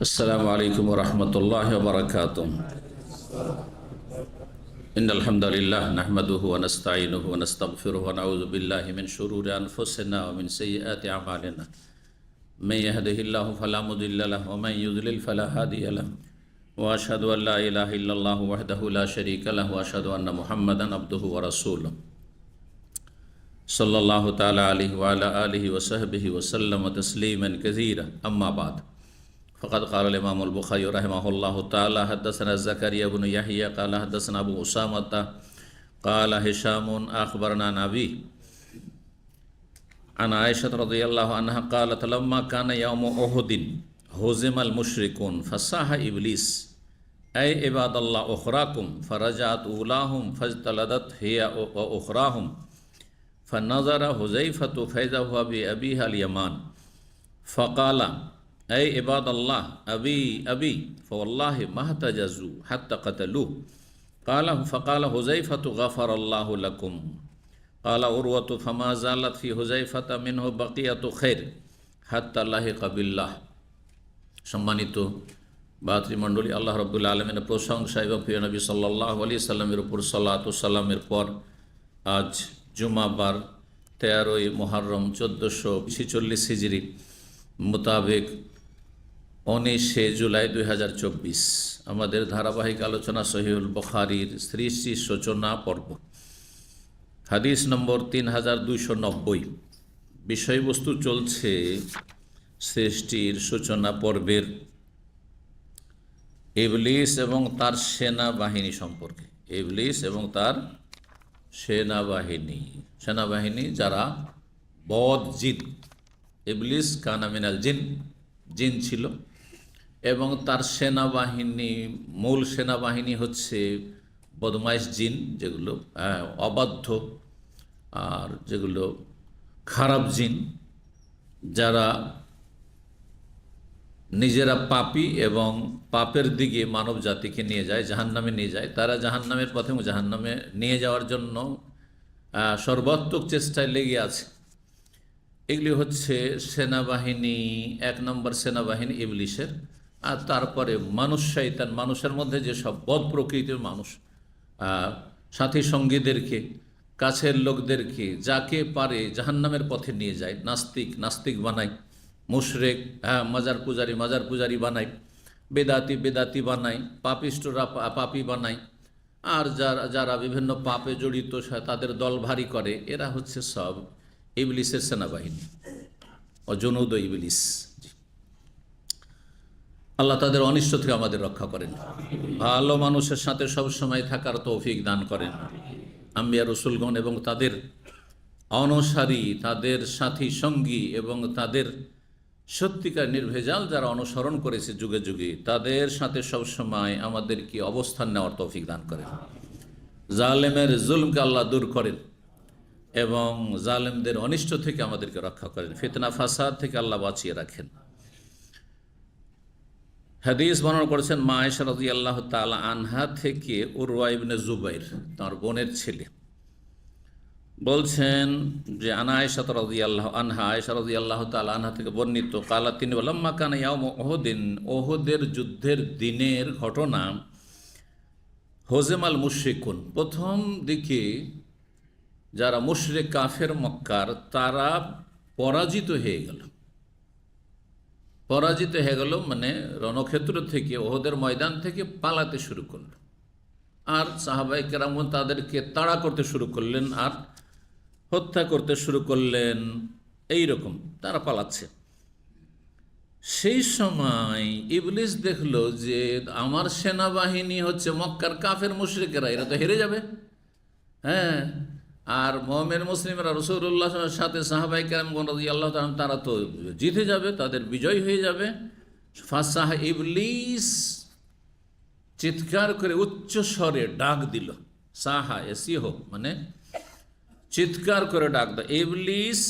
अस्सलामु अलैकुम वरहमतुल्लाहि वबरकातुह। इन्नल हम्दुलिल्लाह नहमदुहु व नस्तईनुहु व नस्तगफिरुहु व नऊज़ु बिल्लाहि मिन शुरूरि अनफुसिना व मिन सय्यिआति अमालिना। मन यहदिहिल्लाहु फला मुदिल्ल लहु व मन युद्लिल फला हादिय लहु व अशहदु अन ला इलाहा इल्लल्लाहु वहदहु ला शरीका लहु व अशहदु अन्न मुहम्मदन अब्दुहु व रसूलुहु सल्लल्लाहु तआला अलैहि व अला आलिहि व सहबिहि व सल्लम तस्लीमन कसीरा। अम्मा बाद फ़क़द क़ाल इमाम अल-बुख़ारी रहमहुल्लाहु तआला हद्दसना ज़करिया इब्न यहया क़ाल हद्दसना अबू उसामा क़ाल हिशाम अख़बरना नबी अन आयशा रज़ियल्लाहु अन्हा क़ालत लम्मा कान यौम उहुदिन हुज़िमल मुशरिकून फ़साह इब्लीस ऐ इबादल्लाह उख़राकुम फ़रजअत ऊलाहुम फ़ज्तलदत हिया व उख़राहुम फ़नज़र हुज़ैफ़तु फ़इज़ा हुवा बिअबीहा अल-यमान फ़क़ाल ऐ इबादल्लाह अबी अबी फ़वल्लाहि महतजज़ू हत्ता क़तलूह फ़क़ाल हुज़ैफ़तु गफ़रल्लाहु लकुम क़ाल उर्वतु फ़मा ज़ालत फ़ी हुज़ैफ़त मिन्हु बक़ियतु खैर हत्ता लाहिक़ बिल्लाह। सम्मानित ভাতৃমণ্ডলী, আল্লাহ রাব্বুল আলামিনের প্রশংসা এবং প্রিয় নবী সাল্লাল্লাহু আলাইহি সাল্লামের উপর সালাত ও সালামের পর আজ জুমাবার 13ই মুহররম 1446 হিজরি মোতাবেক 19শে জুলাই 2024 আমাদের ধারাবাহিক আলোচনা সহিহুল বুখারীর সৃষ্টি সূচনা পর্ব, হাদিস নম্বর 3290। বিষয়বস্তু চলছে সৃষ্টির সূচনা পর্বের ইবলিস এবং তার সেনাবাহিনী সম্পর্কে। ইবলিস এবং তার সেনাবাহিনী যারা বদ জিন। ইবলিস কানা মিনাল জিন, জিন ছিল, এবং তার সেনাবাহিনী, মূল সেনাবাহিনী হচ্ছে বদমাইশ জিন, যেগুলো অবাধ্য আর যেগুলো খারাপ জিন, যারা নিজেরা পাপী এবং পাপের দিকে মানব জাতিকে নিয়ে যায়, জাহান্নামে নিয়ে যায়। তারা জাহান্নামের পথে জাহান্নামে নিয়ে যাওয়ার জন্য সর্বাত্মক চেষ্টায় লেগে আছে। এগুলি হচ্ছে সেনাবাহিনী, 1 নম্বর সেনাবাহিনী ইবলিসের। আর তারপরে মানুষ শয়তান, মানুষের মধ্যে যেসব বদ প্রকৃতির মানুষ সাথী সঙ্গীদেরকে, কাছের লোকদেরকে, যাকে পারে জাহান্নামের পথে নিয়ে যায়। নাস্তিক বানায়, মুশরিক মাজার পূজারি বানায়, বেদাতি বানায়, পাপিষ্টরা পাপী বানায়, আর যারা বিভিন্ন পাপে জড়িত তাদের দল ভারী করে। এরা হচ্ছে সব ইবলিসের সেনাবাহিনী ও জুনুদ ইবলিস। আল্লাহ তাদের অনিষ্ট থেকে আমাদের রক্ষা করেন, ভালো মানুষের সাথে সবসময় থাকার তৌফিক দান করেন। আম্বিয়া রসুলগণ এবং তাদের অনুসারী, তাদের সাথী সঙ্গী এবং তাদের সত্যিকার নির্ভেজাল যারা অনুসরণ করেছে যুগে যুগে, তাদের সাথে সবসময় আমাদেরকে অবস্থান নেওয়ার তৌফিক দান করেন। জালেমের জুলমকে আল্লাহ দূর করেন এবং জালেমদের অনিষ্ট থেকে আমাদেরকে রক্ষা করেন, ফিতনা ফাসাদ থেকে আল্লাহ বাঁচিয়ে রাখেন। হাদিস বর্ণনা করেছেন মা আয়েশা রাদিয়াল্লাহু তাআলা আনহা থেকে উরওয়া ইবনে জুবাইর, তার বোনের ছেলে, বলছেন যে আনা আয়েশা রাদিয়াল্লাহু আনহা, আয়েশা রাদিয়াল্লাহু তাআলা আনহা থেকে বর্ণিত, কালা তিনি লাম্মা কানা ইয়াউম উহুদিন, উহুদের যুদ্ধের দিনের ঘটনা, হুযিমাল মুশরিকুন, প্রথম দিকে যারা মুশরিক কাফের মক্কার, তারা পরাজিত হয়ে গেল, মানে রণক্ষেত্র থেকে, উহুদের ময়দান থেকে পালাতে শুরু করল। আর সাহাবায়ে কেরাম তাদেরকে তাড়া করতে শুরু করলেন আর হত্যা করতে শুরু করলেন। এই রকম তারা পালাচ্ছে। সেই সময় ইবলিস দেখলো যে আমার সেনাবাহিনী হচ্ছে মক্কার কাফের মুশরিকেরা, এরা তো হেরে যাবে। আর মুমিন মুসলিমরা রাসূলুল্লাহ সাল্লাল্লাহু আলাইহি ওয়াসাল্লামের সাথে সাহাবায়ে কেরামগণ রাদিয়াল্লাহু তাআলা, তারা তো জিতে যাবে, তাদের বিজয় হয়ে যাবে। ফাসাহ ইবলিস চিৎকার করে উচ্চ স্বরে ডাক দিল। সাহা এসিহ মানে চিৎকার করে ডাক দিল। ইবলিস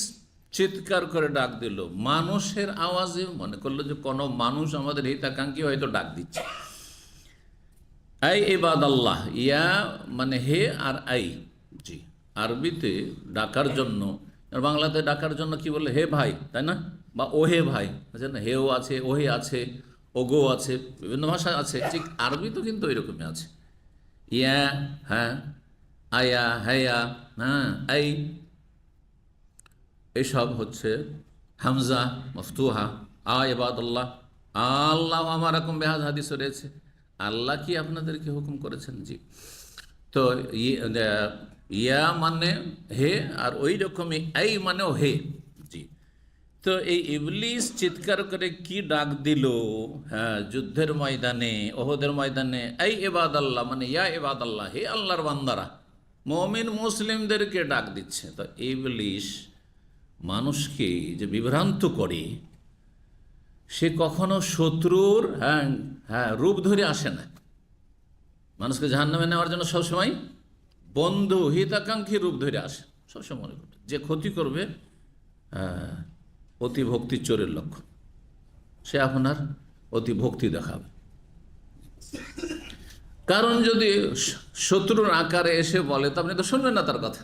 চিৎকার করে ডাক দিল মানুষের আওয়াজে, মনে করলো যে কোনো মানুষ আমাদের হিতাকাঙ্ক্ষী হয়তো ডাক দিচ্ছে। আই ইবাদাল্লাহ, ইয়া মানে হে, আর আই, জি, আরবিতে ডাকার জন্য, আর বাংলাতে ডাকার জন্য কি বলে হে ভাই, তাই না, বা ওহে ভাই আছে না, হেও আছে, ওহে আছে, ওগো আছে, বিভিন্ন ভাষা আছে, ঠিক আরবি তো কিন্তু ওইরকমই আছে। ইয়া, হ্যাঁ, আয়া, হায়া, হ্যাঁ, আই, এসব হচ্ছে হামজা মফতুহা। ইবাদাল্লাহ, আল্লাহ আমারাকুম বিহাযা, হাদিসে রয়েছে আল্লাহ কি আপনাদেরকে হুকুম করেছেন। জি। তো ইয়া মানে হে, আর ওই রকমই এই মানেও হে। জি। তো এই ইবলিস চিৎকার করে কি ডাক দিল, হ্যাঁ, যুদ্ধের ময়দানে, ওহদের ময়দানে, এই ইবাদাল্লাহ মানে ইয়া ইবাদাল্লাহ, হে আল্লাহর বান্দারা, মুমিন মুসলিমদেরকে ডাক দিচ্ছে। তো ইবলিস মানুষকে যে বিভ্রান্ত করে, সে কখনো শত্রুর হ্যাঁ হ্যাঁ রূপ ধরে আসে না। মানুষকে জাহান্নামে নেওয়ার জন্য সবসময় বন্ধু হিতাকাঙ্ক্ষী রূপ ধরে আসে। সবসময় মনে করবে যে ক্ষতি করবে, অতি ভক্তি চোরের লক্ষণ, সে আপনার অতি ভক্তি দেখাবে। কারণ যদি শত্রুর আকারে এসে বলে, তো আপনি তো শুনবেন না তার কথা,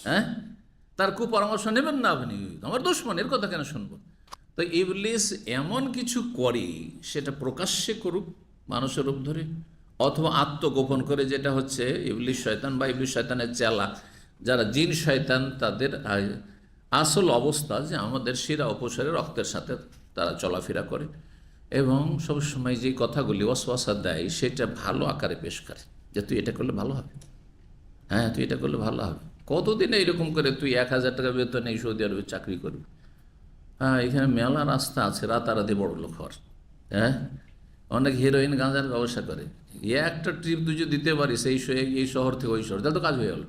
হ্যাঁ, তার কুপরামর্শ নেবেন না, আপনি আমার দুশমন, এর কথা কেন শুনবো। তো ইবলিস এমন কিছু করে, সেটা প্রকাশ্যে করুক মানুষের রূপ ধরে, অথবা আত্মগোপন করে, যেটা হচ্ছে ইবলিস শয়তান বা ইবলিস শয়তানের চেলা যারা জিন শয়তান, তাদের আসল অবস্থা যে আমাদের শিরা উপশিরা রক্তের সাথে তারা চলাফেরা করে, এবং সবসময় যে কথাগুলি ওয়াসওয়াসা দেয় সেটা ভালো আকারে পেশ করে, যে তুই এটা করলে ভালো হবে, হ্যাঁ তুই এটা করলে ভালো হবে। কতদিন এইরকম করে তুই 1000 টাকা বেতনে এই সৌদি আরবে চাকরি করবি, হ্যাঁ এখানে মেলা রাস্তা আছে রাতারাতি বড় লোক হওয়ার, হ্যাঁ অনেক হিরোইন গাঁজার ব্যবসা করে, একটা ট্রিপ তুই যদি দিতে পারিস এই শহর থেকে ওই শহর, তাহলে তো কাজ হয়ে গেল,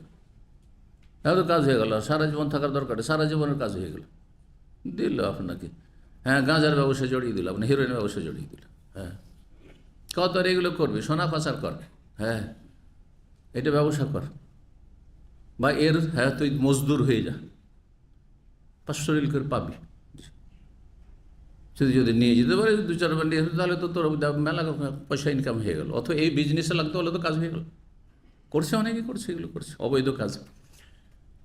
তাহলে তো কাজ হয়ে গেল, সারা জীবন থাকার দরকার, সারা জীবনের কাজ হয়ে গেল, দিল আপনাকে, হ্যাঁ গাঁজার ব্যবসা জড়িয়ে দিল, আপনি হিরোইনের ব্যবসা জড়িয়ে দিল, হ্যাঁ কত আর এগুলো করবি, সোনা পাচার কর, হ্যাঁ এটা ব্যবসা কর, বা এর হ্যাঁ তুই মজদুর হয়ে যা, 500 রিল করে পাবি, যদি নিয়ে যেতে পারে 2-4 বার নিয়ে, তাহলে তো তোর মেলা পয়সা ইনকাম হয়ে গেল। অথবা এই বিজনেসে লাগতে হলে তো কাজ হয়ে গেল, করছে অনেকে, করছে এগুলো, করছে অবৈধ কাজ।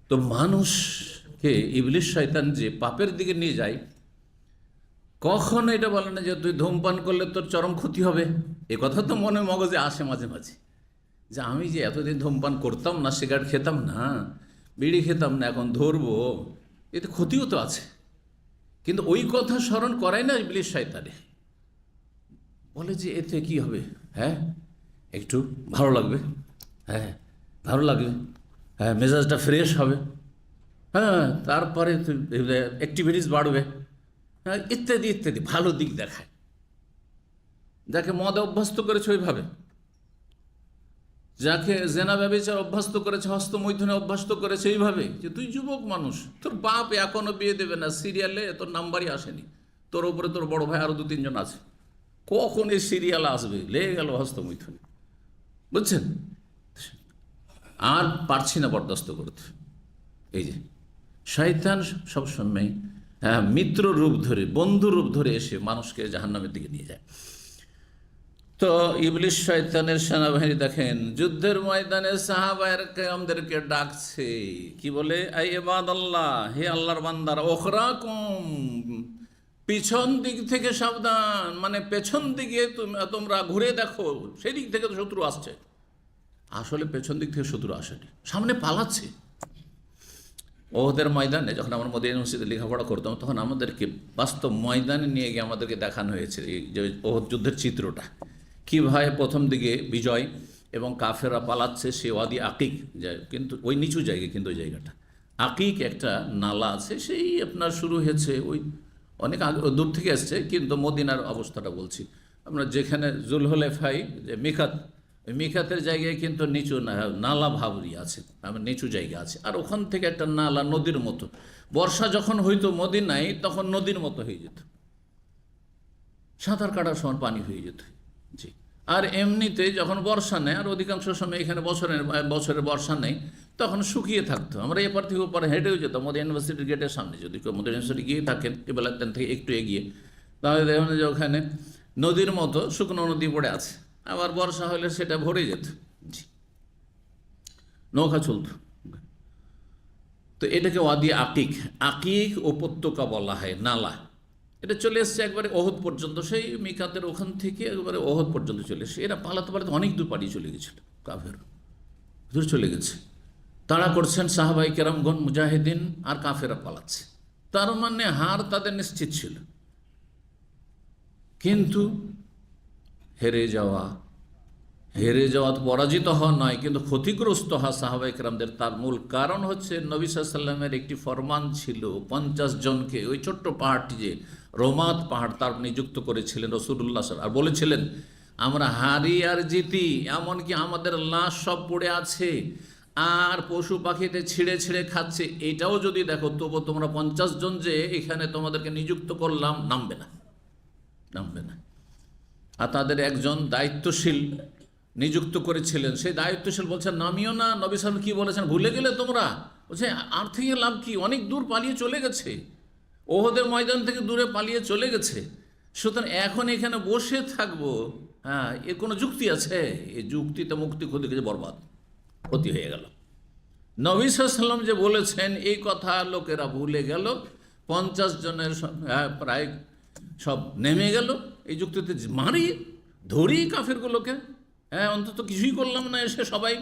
তো মানুষকে ইবলিস শয়তান যে পাপের দিকে নিয়ে যায়, কখনো এটা বলে না যে তুই ধূমপান করলে তোর চরম ক্ষতি হবে। এ কথা তো মনে মগজে আসে মাঝে মাঝে, যে আমি যে এতদিন ধূমপান করতাম না, সিগারেট খেতাম না, বিড়ি খেতাম না, এখন ধরবো, এতে ক্ষতিও তো আছে। কিন্তু ওই কথা স্মরণ করায় না ইবলিস শয়তানে, বলে যে এতে কি হবে, হ্যাঁ একটু ভালো লাগবে, হ্যাঁ ভালো লাগবে, হ্যাঁ মেজাজটা ফ্রেশ হবে, হ্যাঁ তারপরে অ্যাক্টিভিটিস বাড়বে, হ্যাঁ ইত্যাদি ইত্যাদি, ভালো দিক দেখায়। যাকে মদে অভ্যস্ত করেছে ওইভাবে, যাকে জেনা ব্যভিচার অভ্যস্ত করেছে, হস্তমৈথুনে অভ্যস্ত করেছে এইভাবে, যে তুই যুবক মানুষ, তোর বাপ এখনো বিয়ে দেবে না, সিরিয়ালে তোর নাম্বারই আসেনি, তোর উপরে তোর বড় ভাই আরো 2-3 জন আছে, কখন এই সিরিয়াল আসবে, লেগে গেল হস্তমৈথুনে, বুঝছেন, আর পারছি না বরদাস্ত করতে। এই যে শয়তান সবসময় মিত্র রূপ ধরে, বন্ধু রূপ ধরে এসে মানুষকে জাহান্নামের দিকে নিয়ে যায়। তো ইবলিস শয়তানের সেনাবাহিনী দেখেন যুদ্ধের ময়দানে সাহাবায়ে কেরামদেরকে ডাকছে, কি বলে, আই ইবাদাল্লাহ, হে আল্লাহর বান্দারা, ওখরাকুম, পিছন দিক থেকে সাবধান, মানে পেছন দিকে তোমরা ঘুরে দেখো, সেই দিক থেকে তো শত্রু আসছে। আসলে পেছন দিক থেকে শত্রু আসেনি, সামনে পালাচ্ছে। ওহদের ময়দানে যখন আমরা মদিনা ইউনিভার্সিটিতে লেখাপড়া করতাম, তখন আমাদেরকে বাস্তব ময়দানে নিয়ে গিয়ে আমাদেরকে দেখানো হয়েছে এই যে ওহদ যুদ্ধের চিত্রটা, কীভাবে প্রথম দিকে বিজয় এবং কাফেররা পালাচ্ছে সে ওয়াদি আকিক যায়, কিন্তু ওই নিচু জায়গায়, কিন্তু ওই জায়গাটা আকিক একটা নালা আছে, সেই আপনার শুরু হয়েছে ওই অনেক আগে, দূর থেকে আসছে, কিন্তু মদিনার অবস্থাটা বলছি, আমরা যেখানে জুলহুলাইফায় যে মিকাত, ওই মিকাতের জায়গায় কিন্তু নিচু নালা ভাবরি আছে, নিচু জায়গা আছে, আর ওখান থেকে একটা নালা নদীর মতো, বর্ষা যখন হইতো মদিনায় তখন নদীর মতো হয়ে যেত, সাঁতার কাটার সময় পানি হয়ে যেত। জি। আর এমনিতে যখন বর্ষা নেই, আর অধিকাংশ সময় এখানে বছরের বর্ষা নেই, তখন শুকিয়ে থাকতো, আমরা এপার থেকে ওপারে হেঁটেও যেতাম, মদিনা ইউনিভার্সিটির গেটের সামনে, যদি কেউ মদিনা ইউনিভার্সিটি গিয়ে থাকেন কেবলাতেন থেকে একটু এগিয়ে, তাহলে দেখুন যে ওখানে নদীর মতো শুকনো নদী পড়ে আছে, আবার বর্ষা হলে সেটা ভরে যেত, জি নৌকা চলত। তো এটাকে ওয়াদি আকিক, আকিক উপত্যকা বলা হয়, নালা, এটা চলে এসছে একবারে ওহদ পর্যন্ত, সেই মিকাতের ওখান থেকে একবারে ওহদ পর্যন্ত চলে এসছে। এরা পালাতে পালাতে অনেক দূর পালিয়ে চলে গেছিল, কাফের দূর চলে গেছে। তাড়া করছেন সাহাবাই কেরামগণ মুজাহিদিন, আর কাফেরা পালাচ্ছে। তার মানে হার তাদের নিশ্চিত ছিল। কিন্তু হেরে যাওয়া তো পরাজিত হওয়া নয়, কিন্তু ক্ষতিগ্রস্ত হওয়া সাহাবাই কেরামদের, তার মূল কারণ হচ্ছে নবী সাল্লাল্লাহু আলাইহি ওয়াসাল্লামের একটি ফরমান ছিল 50 জনকে ওই ছোট্ট পাহাড়টি যে রোমাত পাহাড় তার নিযুক্ত করেছিলেন রাসূলুল্লাহ সাল্লাল্লাহু আলাইহি ওয়াসাল্লাম, আর বলেছিলেন আমরা হারি আর জিতি, এমনকি আমাদের লাশ সব পড়ে আছে আর পশু পাখিতে ছিঁড়ে ছিঁড়ে খাচ্ছে, এটাও যদি দেখো তবু তোমরা 50 জন যে এখানে তোমাদেরকে নিযুক্ত করলাম নামবে না। আর তাদের একজন দায়িত্বশীল নিযুক্ত করেছিলেন, সেই দায়িত্বশীল বলছেন নামিও না। নবী সাল্লাল্লাহু কি বলেছেন ভুলে গেলে তোমরা? বলছে আর থেকে লাভ কি, অনেক দূর পালিয়ে চলে গেছে, ওহদের ময়দান থেকে দূরে পালিয়ে চলে গেছে, সুতরাং এখন এখানে বসে থাকবো, হ্যাঁ এর কোনো যুক্তি আছে? এই যুক্তিতে মুক্তি খুঁজে গেছে, বরবাদ, ক্ষতি হয়ে গেল। নবী সাল্লাল্লাহু আলাইহি ওয়াসাল্লাম যে বলেছেন এই কথা লোকেরা ভুলে গেল, 50 জনের প্রায় সব নেমে গেল এই যুক্তিতে, মারি ধরি কাফেরগুলোকে, হ্যাঁ অন্তত কিছুই করলাম না, এসে সবাই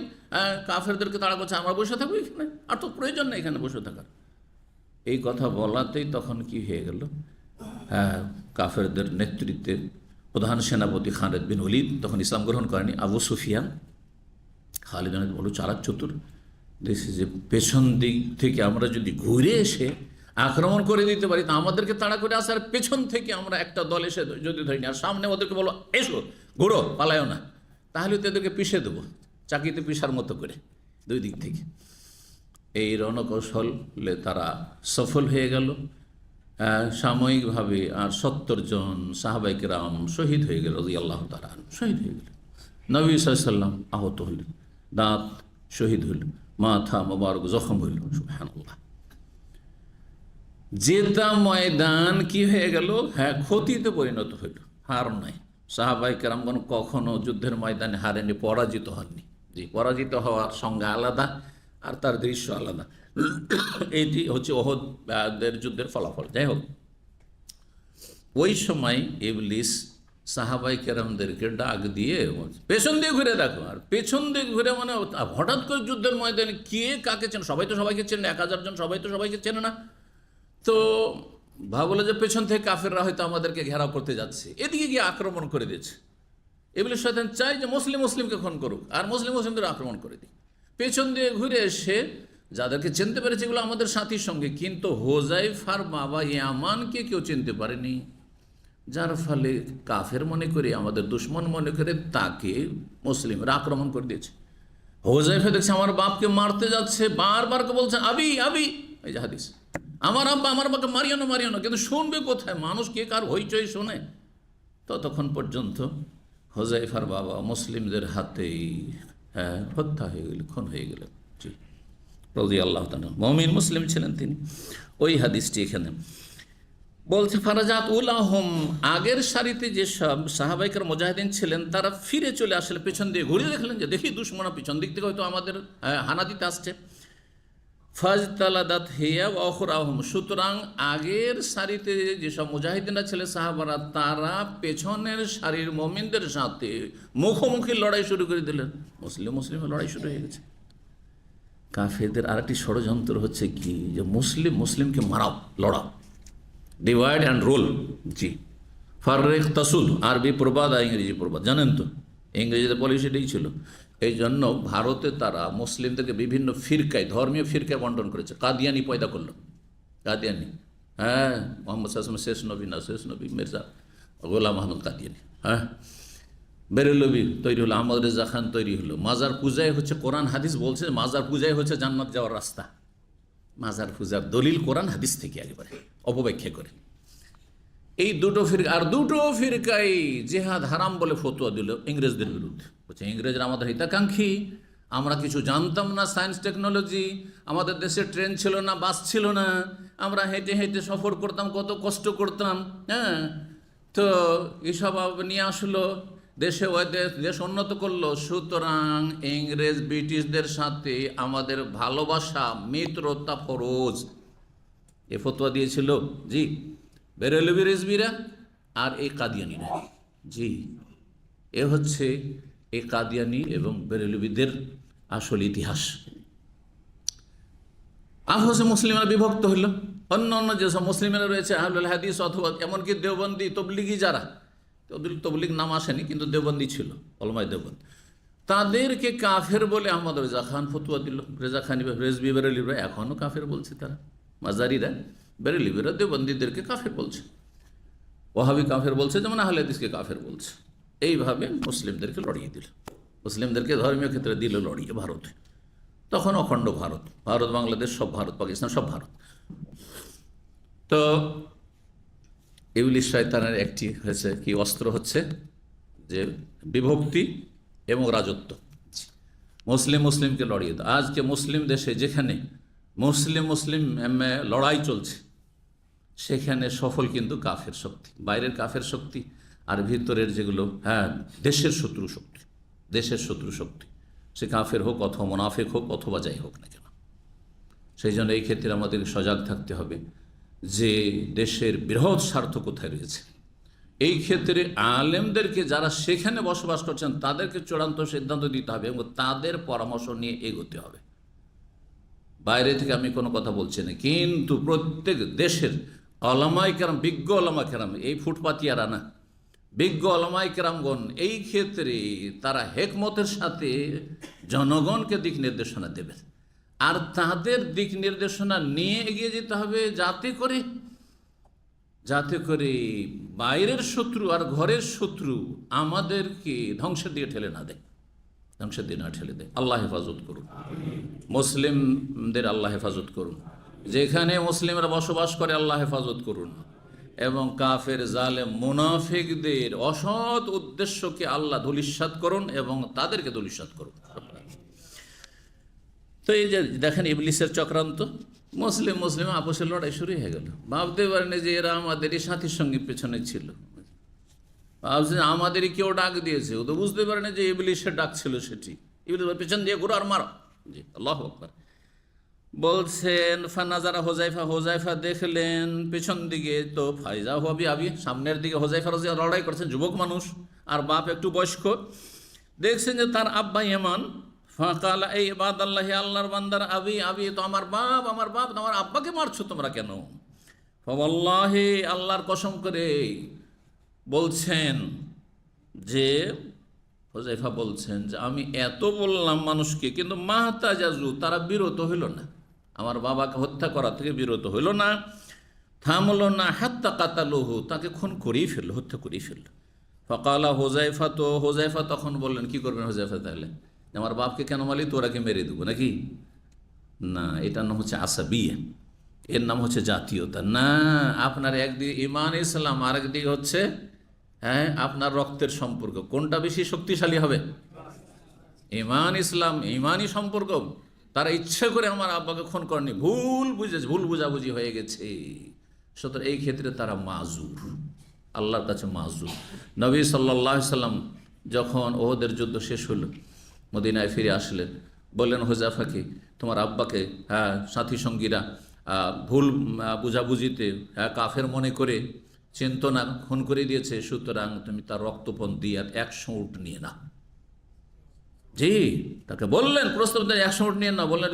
কাফেরদেরকে তাড়া করছে, আমরা বসে থাকবো এখানে, আর তো প্রয়োজন নেই এখানে বসে থাকার। এই কথা বলাতেই তখন কি হয়ে গেল, হ্যাঁ কাফেরদের নেতৃত্বে প্রধান সেনাপতি খালিদ বিন ওলীদ তখন ইসলাম গ্রহণ করেনি। আবু সুফিয়ান, খালিদ অনেক বড় চালাক চতুর, দেশে যে পেছন দিক থেকে আমরা যদি ঘুরে এসে আক্রমণ করে দিতে পারি, তা আমাদেরকে তাড়া করে আসার পেছন থেকে আমরা একটা দল এসে যদি ধরি, আর সামনে ওদেরকে বলো এসো ঘুরো পালায়ও না, তাহলে তো এদেরকে পিষে দেবো চাকিতে পিষার মতো করে দুই দিক থেকে। এই রণকৌশলে তারা সফল হয়ে গেল সাময়িকভাবে, আর 70 জন সাহাবায়ে কেরাম শহীদ হয়ে গেল, রাদিয়াল্লাহু তাআলা শহীদ হয়ে গেল। নবী সাল্লাল্লাহু আলাইহি ওয়াসাল্লাম আহত হইল, দাঁত শহীদ হইল, মাথা মোবারক জখম হইল। সুবহানাল্লাহ। জেতা ময়দান কি হয়ে গেল, হ্যাঁ ক্ষতিতে পরিণত হইল, হার নাই। সাহাবায়ে কেরামগণ কখনো যুদ্ধের ময়দানে হারেনি, পরাজিত হননি। জি, পরাজিত হওয়ার সংজ্ঞা আলাদা আর তার দৃশ্য আলাদা। এটি হচ্ছে ওহদের যুদ্ধের ফলাফল। যাই হোক, ওই সময় ইবলিস সাহাবায়ে কেরামদেরকে ডাক দিয়ে পেছন দিয়ে ঘুরে দেখো, আর পেছন দিয়ে ঘুরে মানে হঠাৎ করে যুদ্ধের ময়দানে কে কাকে চেনে, সবাই তো সবাইকে চেনে, 1000 জন সবাই তো সবাইকে চেনে না, তো ভাবলো যে পেছন থেকে কাফেররা হয়তো আমাদেরকে ঘেরাও করতে যাচ্ছে, এদিকে গিয়ে আক্রমণ করে দিয়েছে। ইবলিস শয়তান চাই যে মুসলিমকে খুন করুক আর মুসলিমদের আক্রমণ করে দিই। পেছন দিয়ে ঘুরে এসে যাদেরকে চিনতে পেরেছে এগুলো আমাদের সাথীর সঙ্গে, কিন্তু হুযায়ফার বাবা ইয়ামানকে কেউ চিনতে পারেনি, যার ফলে কাফের মনে করে, আমাদের দুশ্মন মনে করে তাকে মুসলিমরা আক্রমণ করে দিয়েছে। হুযায়ফা দেখছে আমার বাপকে মারতে যাচ্ছে, বারবার বলছে আবি আবি, এই যে হাদিস, আমার আব্বা আমার বাবাকে মারিও না, কিন্তু শুনবে কোথায়, মানুষ কে কার হইচই শোনে। ততক্ষণ পর্যন্ত হুযায়ফার বাবা মুসলিমদের হাতেই হত্যা হয়ে গেল, খুন হয়ে গেলেন। জি, রাদিয়াল্লাহু তাআলা, মুমিন মুসলিম ছিলেন তিনি। ওই হাদিসটি এখানে বলছে ফারাজাত উলাহুম, আগের সারিতে যেসব সাহাবায়ে কেরাম মুজাহিদিন ছিলেন তারা ফিরে চলে আসলে, পেছন দিয়ে ঘুরে দেখলেন যে দেখি দুশমনরা পিছন দিক থেকে হয়তো আমাদের হানা দিতে আসছে। ফাজতালাদাত হিয়া ওয়া উখরাহুম, সুতরাং আগের সারিতে যেসব মুজাহিদিনরা ছিলেন সাহাবারা, তারা পেছনের সারির মুমিনদের সাথে মুখোমুখি লড়াই শুরু করে দিলেন। মুসলিমের লড়াই শুরু হয়ে গেছে। কাফেরদের আরেকটি ষড়যন্ত্র হচ্ছে কি, যে মুসলিমকে মারাও, লড়াও, ডিভাইড অ্যান্ড রুল। জি, ফাররিক তাসুদ, আরবি প্রবাদ আর ইংরেজি প্রবাদ, জানেন তো ইংরেজিতে পলিসিটাই ছিল। এই জন্য ভারতে তারা মুসলিমদেরকে বিভিন্ন ফিরকায়, ধর্মীয় ফিরকায় বন্টন করেছে। কাদিয়ানি পয়দা করলো, কাদিয়ানি, হ্যাঁ মোহাম্মদ সাল্লাল্লাহু শেষ নবী না, শেষ নবী মির্জা গোলাম আহমদ কাদিয়ানি, হ্যাঁ বেরেলভি তৈরি হলো, আহমদ রেজা খান তৈরি হলো। মাজার পূজায় হচ্ছে, কোরআন হাদিস বলছে মাজার পূজায় হচ্ছে জান্নাত যাওয়ার রাস্তা। মাজার পূজার দলিল কোরআন হাদিস থেকে একেবারে অপব্যাখ্যা করে। এই দুটো ফিরকা, আর দুটো ফিরকাই জেহাদ হারাম বলে ফতোয়া দিল ইংরেজদের বিরুদ্ধে। বলছে ইংরেজরা আমাদের হিতাকাঙ্ক্ষী, আমরা কিছু জানতাম না, সায়েন্স টেকনোলজি, আমাদের দেশে ট্রেন ছিল না, বাস ছিল না, আমরা হেঁটে হেঁটে সফর করতাম, কত কষ্ট করতাম, হ্যাঁ তো এসব নিয়ে আসলো দেশে, দেশ উন্নত করলো। সুতরাং ইংরেজ ব্রিটিশদের সাথে আমাদের ভালোবাসা, মিত্রতা ফরজ, এ ফতোয়া দিয়েছিল। জি, বেরেলভি রেজবিরা আর এই কাদিয়ানিরা। জি, এ হচ্ছে এই কাদিয়ানি এবং বেরেলভিদের আসল ইতিহাস। আর হচ্ছে মুসলিমরা বিভক্ত হইল, অন্য অন্য যেসব মুসলিমেরা রয়েছে আহলুল হাদিস অথবা এমনকি দেওবন্দি তবলিগি যারা, তবলিগ নাম আসেনি কিন্তু দেওবন্দি ছিল, অলমাই দেওবন্দ, তাদেরকে কাফের বলে আহমদ রেজা খান ফতুয়া দিল। রেজা খান রেজবি বেরেলিরা এখনও কাফের বলছে, তারা মাজারিরা বেরেলিরা দেওবন্দিদেরকে কাফের বলছে, ওয়াহাবি কাফের বলছে, যেমন আহলে হাদিসকে কাফের বলছে। এইভাবে মুসলিমদেরকে লড়িয়ে দিল, মুসলিমদেরকে ধর্মীয় ক্ষেত্রে দিল লড়িয়ে ভারতে। তখন অখণ্ড ভারত, ভারত বাংলাদেশ সব ভারত, পাকিস্তান সব ভারত। তো ইবলিস শয়তানের একটি হয়েছে কি অস্ত্র হচ্ছে যে বিভক্তি এবং রাজত্ব, মুসলিমকে লড়িয়ে দাও। আজকে মুসলিম দেশে যেখানে মুসলিম লড়াই চলছে সেখানে সফল কিন্তু কাফের শক্তি, বাইরের কাফের শক্তি আর ভিতরের যেগুলো দেশের শত্রু শক্তি, সে কাফের হোক অথবা মুনাফিক হোক অথবা যাই হোক না কেন। সেই জন্য এই ক্ষেত্রে আমাদের সজাগ থাকতে হবে যে দেশের বৃহৎ স্বার্থ কোথায় রয়েছে। এই ক্ষেত্রে আলেমদেরকে যারা সেখানে বসবাস করছেন তাদেরকে চূড়ান্ত সিদ্ধান্ত দিতে হবে এবং তাদের পরামর্শ নিয়ে এগোতে হবে। বাইরে থেকে আমি কোনো কথা বলছি না, কিন্তু প্রত্যেক দেশের ওলামায়ে কেরাম, বিজ্ঞ ওলামা কেরাম, এই ফুটপাতিয়ারা না, বিজ্ঞ ওলামায়ে কেরামগণ এই ক্ষেত্রে তারা হেকমতের সাথে জনগণকে দিক নির্দেশনা দেবেন, আর তাদের দিক নির্দেশনা নিয়ে এগিয়ে যেতে হবে যাতে করে বাইরের শত্রু আর ঘরের শত্রু আমাদেরকে ধ্বংসের দিকে ঠেলে না দেয়, আল্লাহ হেফাজত করুন, মুসলিমদের আল্লাহ হেফাজত করুন, যেখানে মুসলিমরা বসবাস করে আল্লাহ হেফাজত করুন, এবং কাফের জালেম মুনাফিকদের অসৎ উদ্দেশ্যকে আল্লাহ ধূলিসাৎ করুন এবং তাদেরকে ধূলিসাৎ করুন। তো এই যে দেখেন ইবলিসের চক্রান্ত, মুসলিম আপোষের লড়াই শুরু হয়ে গেল। ভাবতে পারেন যে এরা আমাদেরই সাথীর সঙ্গে পেছনে ছিল, ভাবছেন আমাদেরই কেউ ডাক দিয়েছে, ও তো বুঝতে পারে না যে ইবলিসের ডাক ছিল সেটি। ইবলিস পেছন দিয়ে ঘুরো আর মারো। জি, আল্লাহু আকবার। বলছেন ফানাজারা হোজাইফা দেখলেন পেছন দিকে, তো ফাইজা হবি আবি, সামনের দিকে হোজাইফা রাজি লড়াই করছেন, যুবক মানুষ আর বাপ একটু বয়স্ক। দেখছেন যে তার আব্বা ইয়ামান, ফাকালা এই ইবাদাল্লাহ, আল্লাহর বান্দার, আবি তো আমার বাপ, তোমার আব্বাকে মারছো তোমরা কেন? ফাওয়াল্লাহি, আল্লাহর কসম করে বলছেন যে হোজাইফা বলছেন যে আমি এত বললাম মানুষকে, কিন্তু মাহতাজাজু, তারা বিরত হইল না, আমার বাবাকে হত্যা করা থেকে বিরত হইল না, থামলো না, হাত্তা কাতালুহু, তাকে খুন করেই ফেললো, হত্যা করেই ফেললো। ফাকালা হোজাইফা তখন বললেন, কি করবেন হোজাইফা তাহলে, আমার বাপকে কেন মারলি, তোরাকে মেরে দেবো নাকি? না, এটার নাম হচ্ছে আসাবিয়া, এর নাম হচ্ছে জাতীয়তা না। আপনার একদিকে ইমান ইসলাম, আর একদিকে হচ্ছে আপনার রক্তের সম্পর্ক, কোনটা বেশি শক্তিশালী হবে? ইমান ইসলাম, ইমানই সম্পর্ক। তারা ইচ্ছে করে আমার আব্বাকে খুন করেনি, ভুল বুঝাবুঝি হয়ে গেছে। সুতরাং এই ক্ষেত্রে তারা মাজুর, আল্লাহর কাছে মাজুর। নবী সাল্লাল্লাহু আলাইহি সাল্লাম যখন ওহদের যুদ্ধ শেষ হলো, মদিনায় ফিরে আসলেন, বললেন হোজাইফাকে, তোমার আব্বাকে সাথী সঙ্গীরা ভুল বুঝাবুঝিতে কাফের মনে করে চিন্ত না, খুন করে দিয়েছে, সুতরাং তুমি তার রক্তপণ দিয়ে আর 100 উট নিয়ে না। জি, তাকে বললেন, প্রস্তাব দেন 100 উট নিয়ে না। বললেন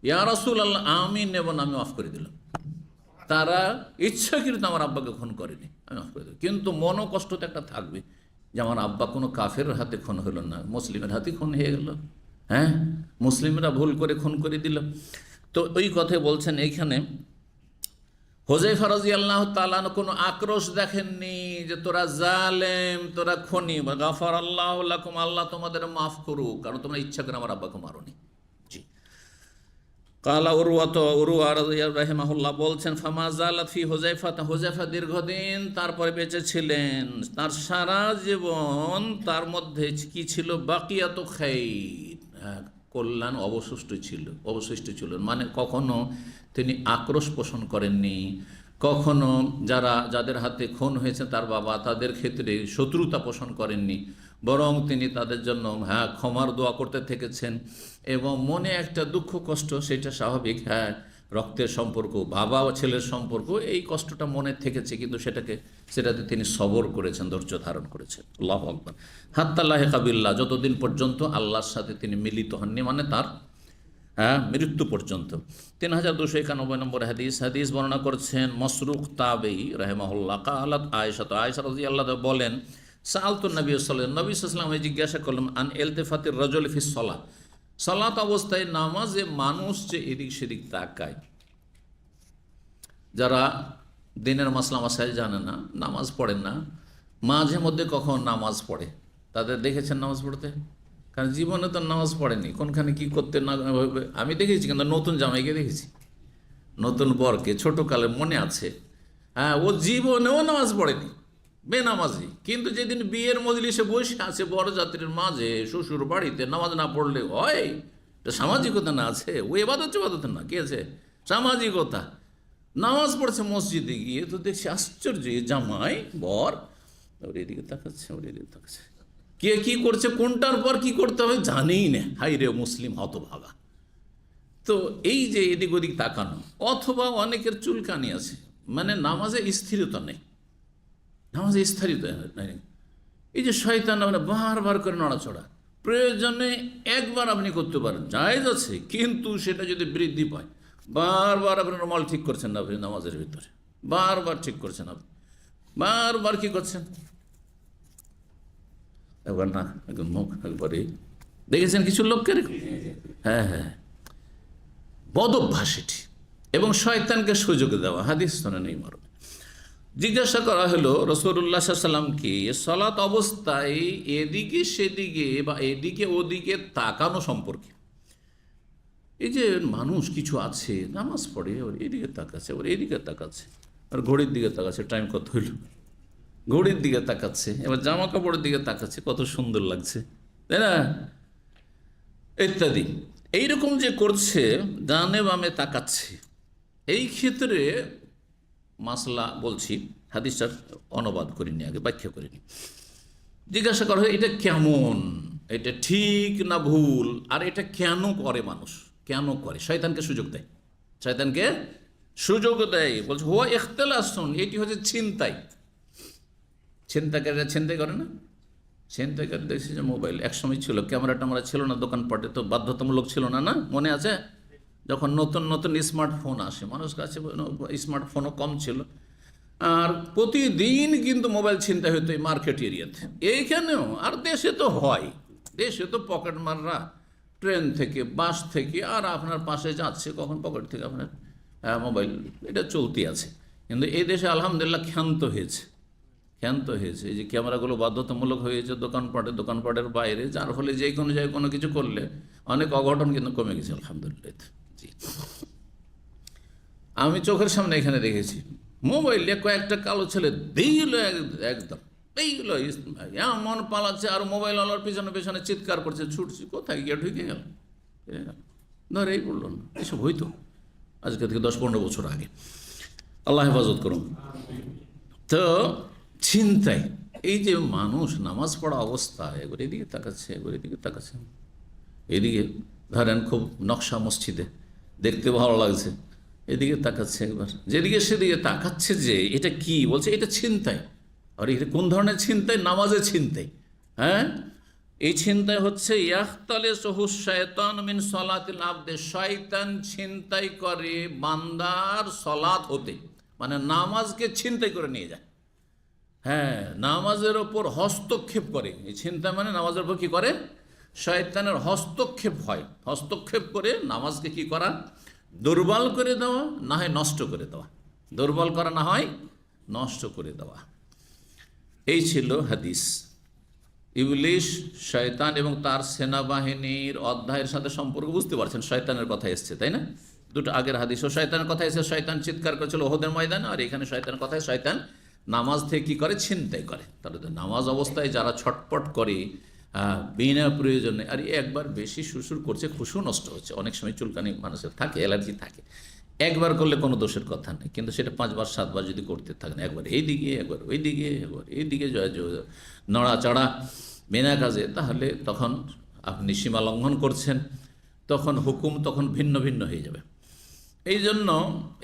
ইয়া রাসূলুল্লাহ, আমি নেব না, আমি মাফ করে দিলাম। তারা ইচ্ছাকৃত আমার আব্বাকে খুন করেনি, আমি মাফ করে দিলাম, কিন্তু মনও কষ্ট তো একটা থাকবে যে আমার আব্বা কোনো কাফের হাতে খুন হলো না, মুসলিমের হাতে খুন হয়ে গেল। মুসলিমরা ভুল করে খুন করে দিল। তো ওই কথাই বলছেন এইখানে, হোজাইফা রাদিয়াল্লাহু তাআলা কোনো আক্রোশ দেখেননি যে তোরা জালেম, তোরা খুনি, গাফারাল্লাহু লাকুম, আল্লাহ তোমাদের মাফ করুক, কারণ তোমরা ইচ্ছা করে আমার আব্বাকে মারোনি। জি, কালা উরওয়া রাহিমাহুল্লাহ বলছেন, ফামা জালাত ফি হোজাইফা দীর্ঘদিন তারপরে বেঁচে ছিলেন, তার সারা জীবন তার মধ্যে কি ছিল? বাকিয়াত খাইর, কল্যাণ অবশিষ্ট ছিল। মানে কখনো তিনি আক্রোশ পোষণ করেননি, কখনো যাদের হাতে খুন হয়েছে তার বাবা, তাদের ক্ষেত্রে শত্রুতা পোষণ করেননি, বরং তিনি তাদের জন্য ক্ষমার দোয়া করতে থেকেছেন। এবং মনে একটা দুঃখ কষ্ট, সেটা স্বাভাবিক, রক্তের সম্পর্ক, বাবা ও ছেলের সম্পর্ক, এই কষ্টটা মনে থেকেছে, কিন্তু সেটাতে তিনি সবর করেছেন, ধৈর্য ধারণ করেছেন। আল্লাহু আকবার। হাত্তা লাহিকা বিল্লাহ, যতদিন পর্যন্ত আল্লাহর সাথে তিনি মিলিত হননি, মানে তার মৃত্যু পর্যন্ত। 3291 নম্বর হাদিস বর্ণনা করছেন মসরুক তাবেই রাহিমাহুল্লাহ কালাত আয়েশা, তো আয়েশা রাদিয়াল্লাহু বলেন, সাআলতুন নবী সাল্লাল্লাহু আলাইহি ওয়াসাল্লাম, নবী সাল্লাল্লাহু আলাইহি ওয়াসাল্লাম জিজ্ঞাসা করলাম, আন ইলতিফাতির রাজুল ফি সালাহ, সালাত অবস্থায় নামাজে মানুষ যে এদিক সেদিক তাকায়, যারা দিনের মাসলা মাসাইল জানে না, নামাজ পড়েন না, মাঝে মধ্যে কখন নামাজ পড়ে, তাদের দেখেছেন নামাজ পড়তে? কারণ জীবনে তো নামাজ পড়েনি, কোনখানে কি করতে না, আমি দেখেছি, কিন্তু নতুন জামাইকে দেখেছি, নতুন বরকে ছোটোকালে মনে আছে, ও জীবনেও নামাজ পড়েনি, বেনামাজি, কিন্তু যেদিন বিয়ের মজলিসে বসে আছে বরযাত্রীর মাঝে, শ্বশুর বাড়িতে, নামাজ না পড়লে হয়, এটা সামাজিকতা না আছে, ও এবাদত না, কি আছে সামাজিকতা, নামাজ পড়ছে মসজিদে গিয়ে, তো দেখছি আশ্চর্য, জামাই বর ওর এদিকে তাকাচ্ছে, ওর এদিকে তাকাচ্ছে, কে কি করছে, কোনটার পর কি করতে হবে জানেই না, হাই রে মুসলিম হতভাগা। তো এই যে এদিক ওদিক তাকানো, অথবা অনেকের চুলকানি আছে, মানে নামাজে স্থিরতা নেই, নামাজে স্থিরতা নেই, এই যে শয়তান মানে বারবার করে নড়াচড়া, প্রয়োজনে একবার আপনি করতে পারেন, জায়েজ আছে, কিন্তু সেটা যদি বৃদ্ধি পায়, বারবার আপনি নমাল ঠিক করছেন না, আপনি নামাজের ভিতরে বারবার ঠিক করছেন, আপনি বারবার কি করছেন, একবার না একদম মুখ একবারে দেখেছেন কিছু লোককে, হ্যাঁ, বদ অভ্যাস এটি, এবং শয়তানকে সুযোগ দেওয়া, হাদিস শোনেন এই মর্মে। জিজ্ঞাসা করা হলো রাসূলুল্লাহ সাল্লাল্লাহু আলাইহি ওয়াসাল্লামকে, সালাত অবস্থায় এদিকে সেদিকে বা এদিকে ওদিকে তাকানো সম্পর্কে। এই যে মানুষ কিছু আছে নামাজ পড়ে, ওর এদিকে তাকাচ্ছে, ওর এদিকে তাকাচ্ছে, আর ঘড়ির দিকে তাকাচ্ছে, টাইম কত হইল, ঘড়ির দিকে তাকাচ্ছে, এবার জামা কাপড়ের দিকে তাকাচ্ছে, কত সুন্দর লাগছে, তাই না, ইত্যাদি। এইরকম যে করছে, ডানে বামে তাকাচ্ছে, এই ক্ষেত্রে মাসলা বলছি, হাদিসটার অনুবাদ করিনি, আগে ব্যাখ্যা করিনি। জিজ্ঞাসা করা হয় এটা কেমন, এটা ঠিক না ভুল, আর এটা কেন করে মানুষ, কেন করে, শয়তানকে সুযোগ দেয়, শয়তানকে সুযোগ দেয়, বলছে হুয়া ইখতিলাসুন, এটি হচ্ছে ছিনতাই, ছিনতাইকারীরা ছিনতাই করে না, ছিনতাইকারী দেখছি যে মোবাইল, একসময় ছিল ক্যামেরা ট্যামেরা ছিল না, দোকানপাটে তো বাধ্যতামূলক ছিল না, না মনে আছে, যখন নতুন নতুন স্মার্টফোন আসে, মানুষ কাছে স্মার্টফোনও কম ছিল, আর প্রতিদিন কিন্তু মোবাইল ছিনতাই হতো এই মার্কেট এরিয়াতে, এইখানেও, আর দেশে তো হয়, দেশে তো পকেট মাররা ট্রেন থেকে, বাস থেকে, আর আপনার পাশে যাচ্ছে, কখন পকেট থেকে আপনার মোবাইল, এটা চলতি আছে। কিন্তু এই দেশে আলহামদুলিল্লাহ ক্ষান্ত হয়েছে, এই যে ক্যামেরাগুলো বাধ্যতামূলক হয়েছে দোকানপাটের বাইরে, যার ফলে যে কোনো জায়গায় কোনো কিছু করলে অনেক অঘটন কিন্তু কমে গেছে আলহামদুলিল্লাহ। জি, আমি চোখের সামনে এখানে দেখেছি, মোবাইলে কয়েকটা কালো ছেলে দিল, একদম দিল, এমন পালাচ্ছে, আর মোবাইল আলার পিছনে পিছনে চিৎকার করছে, ছুটছি, কোথায় গিয়ে ঢুকে গেল, ধরেই পড়লো না। এসব হইতো আজকে থেকে 10-15 বছর আগে, আল্লাহ হেফাজত করুন। তো ছিনতাই, এই যে মানুষ নামাজ পড়া অবস্থায় একবার এদিকে তাকাচ্ছে, একবার এদিকে তাকাচ্ছে, এদিকে ধরেন খুব নকশা মসজিদে দেখতে ভালো লাগছে, এদিকে তাকাচ্ছে, একবার যেদিকে সেদিকে তাকাচ্ছে, যে এটা কি বলছে, এটা ছিনতাই। আর এটা কোন ধরনের ছিনতাই, নামাজের ছিনতাই, হ্যাঁ, এই ছিনতাই হচ্ছে ইয়াখতালিসুহু শায়তান মিন সলাতিল আবদে, শয়তান ছিনতাই করে বান্দার সলাত হতে, মানে নামাজকে ছিনতাই করে নিয়ে যায়, হ্যাঁ, নামাজের ওপর হস্তক্ষেপ করে। এই চিন্তা মানে নামাজের ওপর কী করে, শয়তানের হস্তক্ষেপ হয়, হস্তক্ষেপ করে নামাজকে কি করা, দুর্বল করে দেওয়া, না হয় নষ্ট করে দেওয়া, দুর্বল করা, না হয় নষ্ট করে দেওয়া। এই ছিল হাদিস। ইবলিশ, শয়তান এবং তার সেনাবাহিনীর অধ্যায়ের সাথে সম্পর্ক বুঝতে পারছেন, শয়তানের কথা এসছে, তাই না, দুটো আগের হাদিসও শয়তানের কথা এসে, শয়তান চিৎকার করেছিল ওহদের ময়দানে, আর এখানে শয়তানের কথায় শয়তান নামাজ থেকে কী করে, ছিনতাই করে। তাহলে তো নামাজ অবস্থায় যারা ছটপট করে বিনা প্রয়োজনে, আর একবার বেশি সুরসুর করছে, খুশু নষ্ট হচ্ছে, অনেক সময় চুলকানি মানুষের থাকে, অ্যালার্জি থাকে, একবার করলে কোনো দোষের কথা নেই, কিন্তু সেটা 5বার 7বার যদি করতে থাকেন, একবার এইদিকে, একবার ওইদিকে, একবার এইদিকে নড়াচড়া বিনা কাজে, তাহলে তখন আপনি সীমা লঙ্ঘন করছেন, তখন হুকুম তখন ভিন্ন ভিন্ন হয়ে যাবে। এই জন্য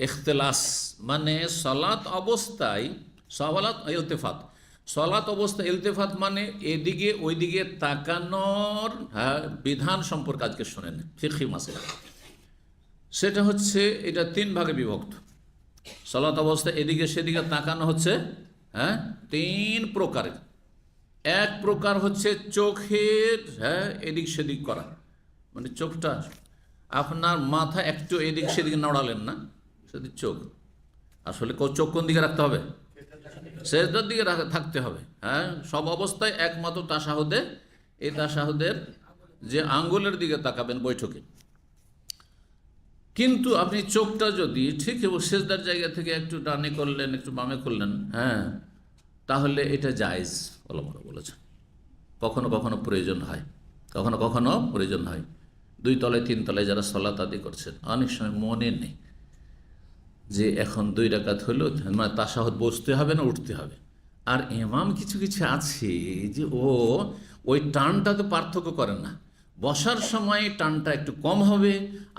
ইখতিলাস মানে সলাত অবস্থায় ইলতেফাত, সলাত অবস্থায় ইলতেফাত মানে এদিকে ওইদিকে তাকানোর বিধান সম্পর্কে আজকে শোনেন ফিকহি মাসলা। সেটা হচ্ছে এটা 3 ভাগে বিভক্ত। সলাত অবস্থায় এদিকে সেদিকে তাকানো হচ্ছে 3 প্রকারের। এক প্রকার হচ্ছে চোখের এদিক সেদিক করা, মানে চোখটা আপনার মাথা একটু এদিক সেদিকে নড়ালেন না, সেদিক চোখ আসলে চোখ কোন দিকে রাখতে হবে? সেজদার দিকে থাকতে হবে। সব অবস্থায় একমাত্র তাশাহুদে, এই তাশাহুদের যে আঙ্গুলের দিকে তাকাবেন বৈঠকে। কিন্তু আপনি চোখটা যদি ঠিক সেজদার জায়গা থেকে একটু ডানে করলেন, একটু বামে করলেন, তাহলে এটা জায়েজ ওলামারা বলেছেন। কখনো কখনো প্রয়োজন হয়, কখনো কখনো প্রয়োজন হয়। 2 তলায় 3 তলায় যারা সালাত আদি করছেন, অনেক সময় মনে নেই যে এখন 2 রাকাত হলো, মানে তাশাহুদ বসতে হবে না উঠতে হবে। আর ইমাম কিছু কিছু আছে যে ওই টানটাতে পার্থক্য করে না, বসার সময় টানটা একটু কম হবে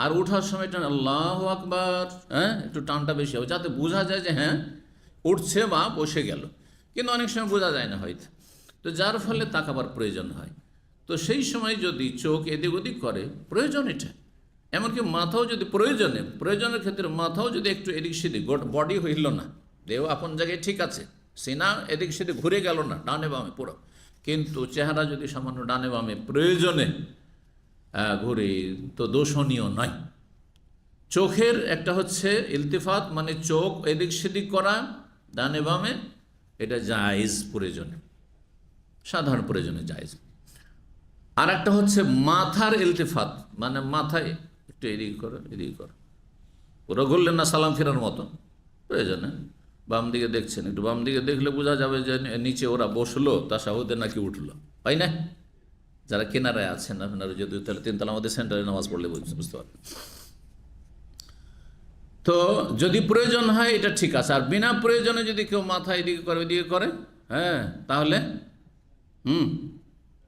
আর ওঠার সময় টান আল্লাহু আকবার একটু টানটা বেশি হবে, যাতে বোঝা যায় যে উঠছে বা বসে গেল। কিন্তু অনেক সময় বোঝা যায় না হয়তো, তো যার ফলে তাকাবার প্রয়োজন হয়। তো সেই সময় যদি চোখ এদিক ওদিক করে, প্রয়োজন এটা। এমনকি মাথাও যদি প্রয়োজনের ক্ষেত্রে মাথাও যদি একটু এদিক সেদিক, বডি হইল না, দেহ আপন জায়গায় ঠিক আছে, সিনা এদিক সেদিক ঘুরে গেল না ডানে বামে পুরো, কিন্তু চেহারা যদি সামান্য ডানে বামে প্রয়োজনে ঘুরে, তো দোষণীয় নয়। চোখের একটা হচ্ছে ইলতিফাত মানে চোখ এদিক সেদিক করা ডানে বামে, এটা জায়েজ প্রয়োজনে, সাধারণ প্রয়োজনে জায়েজ। আর একটা হচ্ছে মাথার ইলতিফাত মানে মাথায় একটু এদিকে করো পুরো ঘুরলেন না সালাম ফেরার মতো, প্রয়োজনে বাম দিকে দেখছেন, একটু বাম দিকে দেখলে বোঝা যাবে যে নিচে ওরা বসলো তাশাহুদে নাকি উঠলো, তাই না? যারা কেনারায় আছেন আপনারা যদি 3 তলা আমাদের সেন্টারে নামাজ পড়লে বুঝতে পারবেন। তো যদি প্রয়োজন হয় এটা ঠিক আছে, আর বিনা প্রয়োজনে যদি কেউ মাথা এদিকে করে ওইদিকে করে তাহলে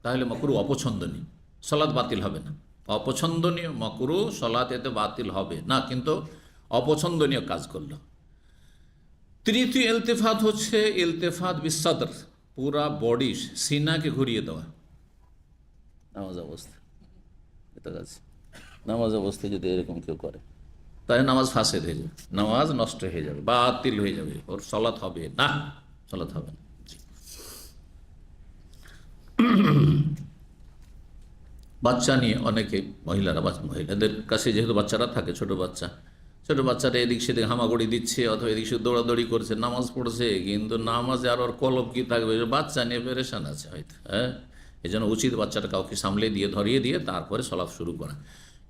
তাহলে মাকরু, অপছন্দনীয়, সালাত বাতিল হবে না। অপছন্দনীয় মাকরু, সালাত এতে বাতিল হবে না, কিন্তু অপছন্দনীয় কাজ করল। তৃতীয় ইলতেফাত হচ্ছে ইলতেফাত বিসদর, পুরা বডি সিনাকে ঘুরিয়ে দেওয়া নামাজ অবস্থায়। এটা আছে নামাজ অবস্থায় যদি এরকম কেউ করে তাহলে নামাজ ফাসেদ হয়ে যাবে, নামাজ নষ্ট হয়ে যাবে, বাতিল হয়ে যাবে, ওর সালাত হবে না, সালাত হবে না। বাচ্চা নিয়ে অনেকে মহিলাদের কাছে যেহেতু বাচ্চারা থাকে, ছোট বাচ্চারা এদিক সেদিক হামাগুড়ি দিচ্ছে অথবা এদিক সেদিক দৌড়াদৌড়ি করছে, নামাজ পড়ছে, কিন্তু নামাজে আর ওর কলব কি থাকবে, বাচ্চা নিয়ে পেরেশান আছে হয়তো। এই জন্য উচিত বাচ্চাটা কাউকে সামলে দিয়ে ধরিয়ে দিয়ে তারপরে সালাত শুরু করা।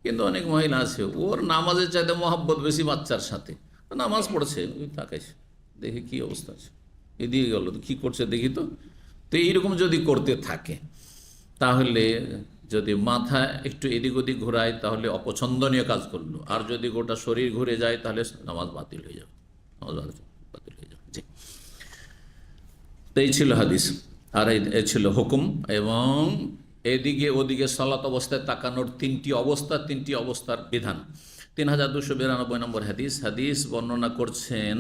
কিন্তু অনেক মহিলা আছে ওর নামাজের চাইতে মহব্বত বেশি বাচ্চার সাথে, নামাজ পড়ছে ওই তাকাইছে, দেখি কি অবস্থা আছে, এদিকে গেল তো কী করছে দেখি তো এইরকম যদি করতে থাকে, তাহলে যদি মাথা একটু এদিক ওদিক ঘোরায় তাহলে অপছন্দনীয় কাজ করলো, আর যদি গোটা শরীর ঘুরে যায় তাহলে নামাজ বাতিল হয়ে যাবে, জি। তো এই ছিল হাদিস, আর এই ছিল হুকুম। এবং এদিকে ওদিকে সালাত অবস্থায় তাকানোর 3টি অবস্থার বিধান। 3292 নম্বর হাদিস বর্ণনা করছেন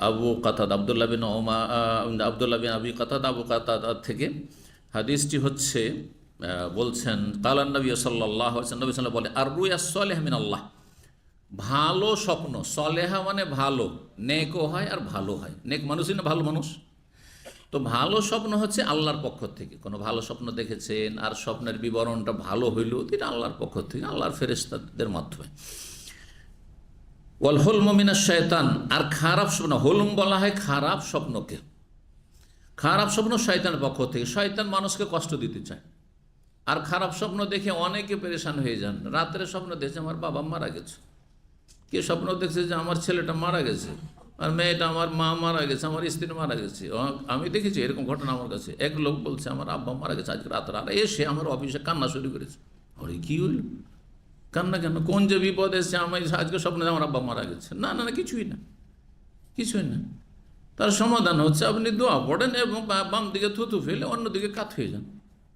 আবু কাতাদা, আবদুল্লাহ বিন আবি কাতাদা, আবু কাতাদা থেকে। হাদিসটি হচ্ছে বলছেন কালান নবী সাল্লাল্লাহু আলাইহি ওয়াসাল্লাম বলে, আর রুয়া সালেহ মিন আল্লাহ, ভালো স্বপ্ন, সলেহা মানে ভালো, নেকও হয় আর ভালো হয়, নেক মানুষই না ভালো মানুষ। তো ভালো স্বপ্ন হচ্ছে আল্লাহর পক্ষ থেকে, কোনো ভালো স্বপ্ন দেখেছেন আর স্বপ্নের বিবরণটা ভালো হইল, এটা আল্লাহর পক্ষ থেকে, আল্লাহর ফেরেশতাদের মাধ্যমে। ওয়াল হুলমু মিনাশ শয়তান, আর খারাপ স্বপ্ন, হুলম বলা হয় খারাপ স্বপ্নকে, খারাপ স্বপ্ন শয়তানের পক্ষ থেকে। শয়তান মানুষকে কষ্ট দিতে চায়, আর খারাপ স্বপ্ন দেখে অনেকে পেরেশান হয়ে যান। রাত্রে স্বপ্ন দেখছে আমার বাবা মারা গেছে, কে স্বপ্ন দেখছে যে আমার ছেলেটা মারা গেছে, আর মেয়েটা আমার মা মারা গেছে, আমার স্ত্রী মারা গেছে। আমি দেখেছি এরকম ঘটনা আমার কাছে। এক লোক বলছে আমার আব্বা মারা গেছে আজকে রাত্রে, আর এসে আমার অফিসে কান্না শুরু করেছে। আরে কী হইল, কান্না কেন, কোন যে বিপদ এসছে, আমি আজকে স্বপ্নে আমার আব্বা মারা গেছে। না, কিছুই না। তার সমাধান হচ্ছে আপনি দোয়া পড়েন এবং বাম দিকে থুতু ফেলে অন্যদিকে কাত হয়ে যান,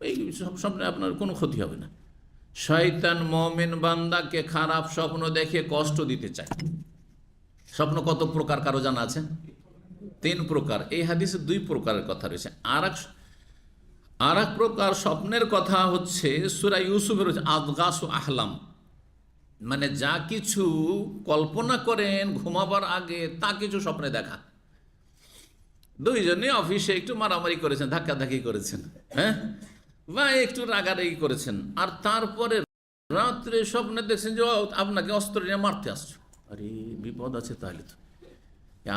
এই সব স্বপ্নে আপনার কোনো ক্ষতি হবে না। শয়তান মুমিন বান্দাকে খারাপ স্বপ্ন দেখে কষ্ট দিতে চায়। স্বপ্ন কত প্রকার কারো জানা আছে? 3 প্রকার। এই হাদিসে 2 প্রকারের কথা রয়েছে। আর এক প্রকার স্বপ্নের কথা হচ্ছে সূরা ইউসুফের হচ্ছে আদগাসু আহলাম, মানে যা কিছু কল্পনা করেন ঘুমাবার আগে তা কিছু স্বপ্নে দেখা। 2 জনে অফিসে একটু মারামারি করেছেন, ধাক্কাধাক্কি করেছেন, হ্যাঁ, বা একটু রাগারাগি করেছেন, আর তারপরে রাত্রে স্বপ্নে দেখছেন যে আপনাকে অস্ত্র নিয়ে মারতে আসছো। আরে বিপদ আছে, তাহলে তো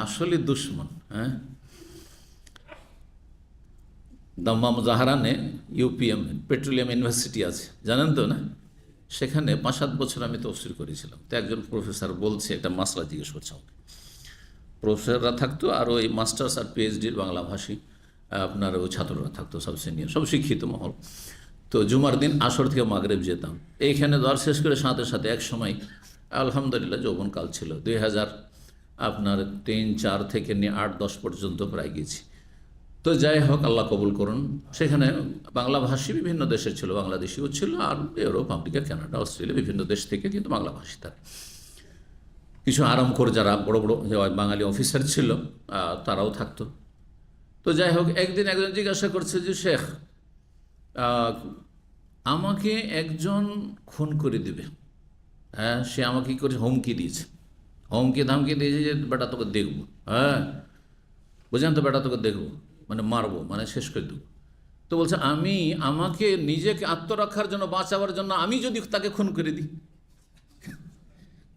আসলে দুশ্মন। হ্যাঁ, দাম্মাম জাহারানে ইউপিএম পেট্রোলিয়াম ইউনিভার্সিটি আছে, জানেন তো না? সেখানে 5-7 বছর আমি তফসির করেছিলাম। তো একজন প্রফেসর বলছে, একটা মাসলা জিজ্ঞেস করছে আমাকে। প্রফেসররা থাকতো আর ওই মাস্টার্স আর পিএইচডির বাংলাভাষী আপনার ওই ছাত্ররা থাকতো, সব সিনিয়র, সব শিক্ষিত মহল। তো জুমার দিন আসর থেকে মাগরিব যেতাম। এইখানে দর শেষ করে সাথে সাথে এক সময় আলহামদুলিল্লাহ যৌবনকাল ছিল, 2003-4 থেকে নিয়ে 8-10 পর্যন্ত প্রায় গেছি। তো যাই হোক, আল্লাহ কবুল করুন। সেখানে বাংলাভাষী বিভিন্ন দেশের ছিল, বাংলাদেশিও ছিল, আর ইউরোপ, আমেরিকা, কানাডা, অস্ট্রেলিয়া, বিভিন্ন দেশ থেকে কিন্তু বাংলাভাষী। তার কিছু আরামখোর যারা বড় বড় বাঙালি অফিসার ছিল তারাও থাকতো। তো যাই হোক, একদিন একজন জিজ্ঞাসা করছে যে শেখ, আমাকে একজন খুন করে দিবে। হ্যাঁ, সে আমাকে কী করে হুমকি দিয়েছে, হুমকি ধামকি দিয়েছে যে বেটা তোকে দেখবো। হ্যাঁ, বুঝলেন তো, বেটা তোকে দেখবো মানে মারবো, মানে শেষ করে দেবো। তো বলছে আমাকে নিজেকে আত্মরক্ষার জন্য, বাঁচাবার জন্য আমি যদি তাকে খুন করে দিই।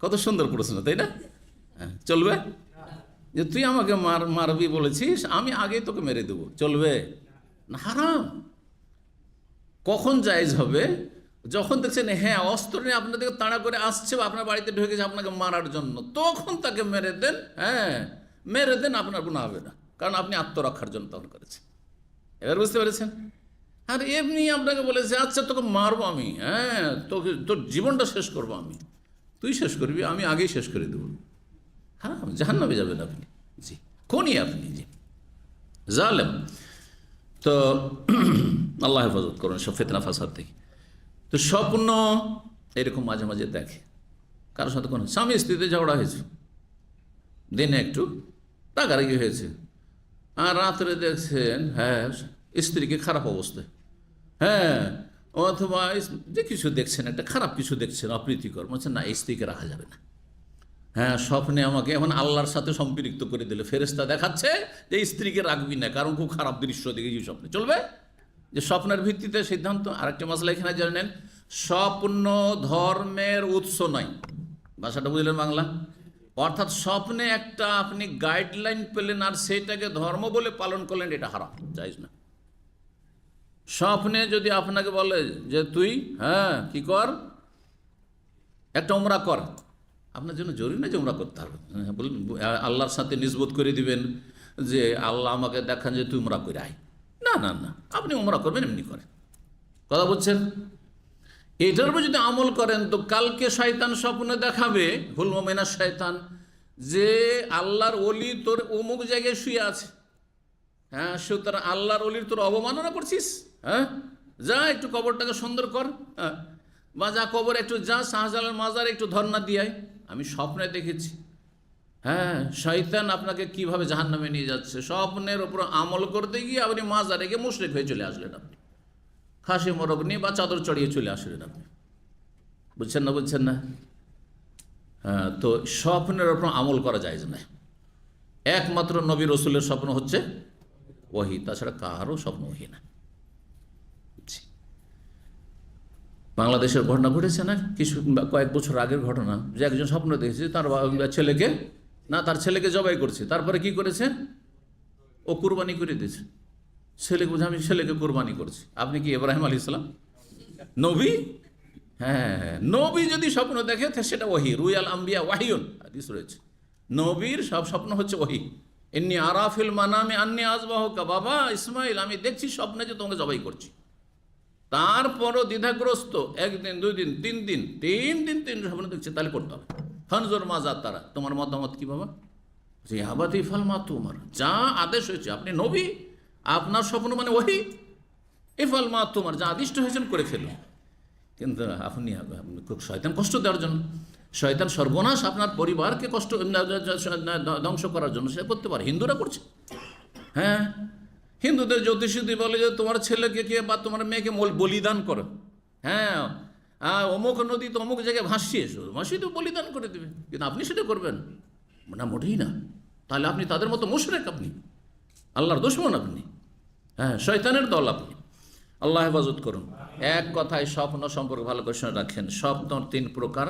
কত সুন্দর প্রশ্ন, তাই না? হ্যাঁ, চলবে? যে তুই আমাকে মারবি বলেছিস, আমি আগে তোকে মেরে দেবো, চলবে না? হারাম। কখন জায়েজ হবে? যখন দেখছেন হ্যাঁ অস্ত্র নিয়ে আপনাদেরকে তাড়া করে আসছে বা আপনার বাড়িতে ঢুকেছে আপনাকে মারার জন্য, তখন তাকে মেরে দেন। হ্যাঁ, মেরে দেন, আপনার গুনাহ হবে না, কারণ আপনি আত্মরক্ষার জন্য তখন করেছেন। এবার বুঝতে পেরেছেন? আর এমনি আপনাকে বলেছে আচ্ছা তোকে মারবো আমি, হ্যাঁ তোকে, তোর জীবনটা শেষ করবো আমি, তুই শেষ করবি, আমি আগেই শেষ করে দেবো। হ্যাঁ, জাহান্নামে যাবেন আপনি। জি, কোনই আপনি, জি, জালেম। তো আল্লাহ হেফাজত করুন সব ফিতনা ফাসাদ থেকে। তো স্বপ্ন এরকম মাঝে মাঝে দেখে, কারোর সাথে কোনো স্বামী স্ত্রীতে ঝগড়া হয়েছে, দিনে একটু রাগারাগি হয়েছে, আর রাত্রে দেখছেন হ্যাঁ স্ত্রীকে খারাপ অবস্থায়, হ্যাঁ, অথবা যে কিছু দেখছেন, একটা খারাপ কিছু দেখছেন অপ্রীতিকর, বলছেন না এই স্ত্রীকে রাখা যাবে না। হ্যাঁ, স্বপ্নে আমাকে এখন আল্লাহর সাথে সম্পৃক্ত করে দিলে, ফেরেশতা দেখাচ্ছে যে স্ত্রীকে রাখবি না, কারণ খুব খারাপ দৃশ্য দেখেছি স্বপ্নে, চলবে? যে স্বপ্নের ভিত্তিতে সিদ্ধান্ত। আরেকটা মশলা এখানে জানেন, স্বপ্ন ধর্মের উৎস নয়। ভাষাটা বুঝলেন বাংলা? অর্থাৎ স্বপ্নে একটা আপনি গাইডলাইন পেলেন আর সেটাকে ধর্ম বলে পালন করলেন, এটা হারাম, জায়েজ না। স্বপ্নে যদি আপনাকে বলে যে তুই হ্যাঁ কি কর, একটা উমরা কর, আপনার জন্য জরুরি না যে উমরা করতে হবে। বলুন আল্লাহর সাথে নিসবত করে দিবেন যে আল্লাহ আমাকে দেখান যে তুই উমরা করে আয়, না না না, আপনি উমরা করবেন এমনি করেন। কথা বলছেন? এটার উপর যদি আমল করেন তো কালকে শয়তান স্বপ্নে দেখাবে, হুলম মেনা শয়তান, যে আল্লাহর ওলি তোর অমুক জায়গায় শুয়ে আছে। হ্যাঁ, সুতরাং আল্লাহর ওলির তোর অবমাননা করছিস, হ্যাঁ যা একটু কবরটাকে সুন্দর কর, হ্যাঁ, বা যা কবর একটু যা শাহজালাল মাজার একটু ধর্ণা দিয়ায়। আমি স্বপ্নে দেখেছি, হ্যাঁ, শয়তান আপনাকে কিভাবে জাহান্নামে নিয়ে যাচ্ছে। স্বপ্নের ওপর আমল করতে গিয়ে আপনি মাজারে গিয়ে মুশরিক হয়ে চলে আসলেন, আপনি খাসি মোরগ নিয়ে বা চাদর চড়িয়ে চলে আসলেন আপনি। বুঝছেন না? বুঝছেন না? হ্যাঁ, তো স্বপ্নের ওপর আমল করা যায় না। একমাত্র নবী রসুলের স্বপ্ন হচ্ছে ওহী, তাছাড়া কারও স্বপ্ন ওহী না। বাংলাদেশের ঘটনা ঘটেছে না কিছু কয়েক বছর আগের ঘটনা, যে একজন স্বপ্ন দেখেছে তার ছেলেকে না, তার ছেলেকে জবাই করছে, তারপরে কি করেছে, ও কুরবানি করে দিয়েছে ছেলেকে, বুঝে আমি ছেলেকে কুরবানি করছি। আপনি কি ইব্রাহিম আলাইহিস সালাম নবী? হ্যাঁ, নবী যদি স্বপ্ন দেখে সেটা ওহী, রুয়াল আম্বিয়া ওয়াহিয়ুন, হাদিস রয়েছে। নবীর সব স্বপ্ন হচ্ছে ওহী। ইন্নী আরাফিল মানামে আন্নী আযবাহুকা, বাবা ইসমাইল আমি দেখছি স্বপ্নে যে তোমাকে জবাই করছি। তারপরও দ্বিধাগ্রস্ত, একদিন 2 দিন 3 দিন 3 দিন 3 স্বপ্ন দেখছে, তাহলে করতে হবে। ফানজুর মাজা তারা, তোমার মতামত কি বাবা? যে আবাদি ফাল মা তোমার, যা আদেশ হয়েছে, আপনি নবী, আপনার স্বপ্ন মানে ওহী, ইফাল মা তোমার, যা আদিষ্ট হয়েছেন করে ফেলুন। কিন্তু আপনি শয়তান কষ্ট দেওয়ার জন্য, শয়তান সর্বনাশ আপনার পরিবারকে কষ্ট ধ্বংস করার জন্য সে করতে পারে। হিন্দুরা করছে। হ্যাঁ, হিন্দুদের জ্যোতিষীদি বলে যে তোমার ছেলেকে কে বা তোমার মেয়েকে বলিদান করো। হ্যাঁ, অমুক নদী তো অমুক জায়গায় ভাসিয়ে এসো, ভাসিয়ে তো বলিদান করে দেবে, কিন্তু আপনি সেটা করবেন না, মোটেই না। তাহলে আপনি তাদের মতো মুশরিক, আপনি আল্লাহর দুশমন, আপনি হ্যাঁ শয়তানের দল আপনি। আল্লাহ হেফাজত করুন। এক কথায় স্বপ্ন সম্পর্কে ভালো করে শুনে রাখেন। স্বপ্ন তিন প্রকার।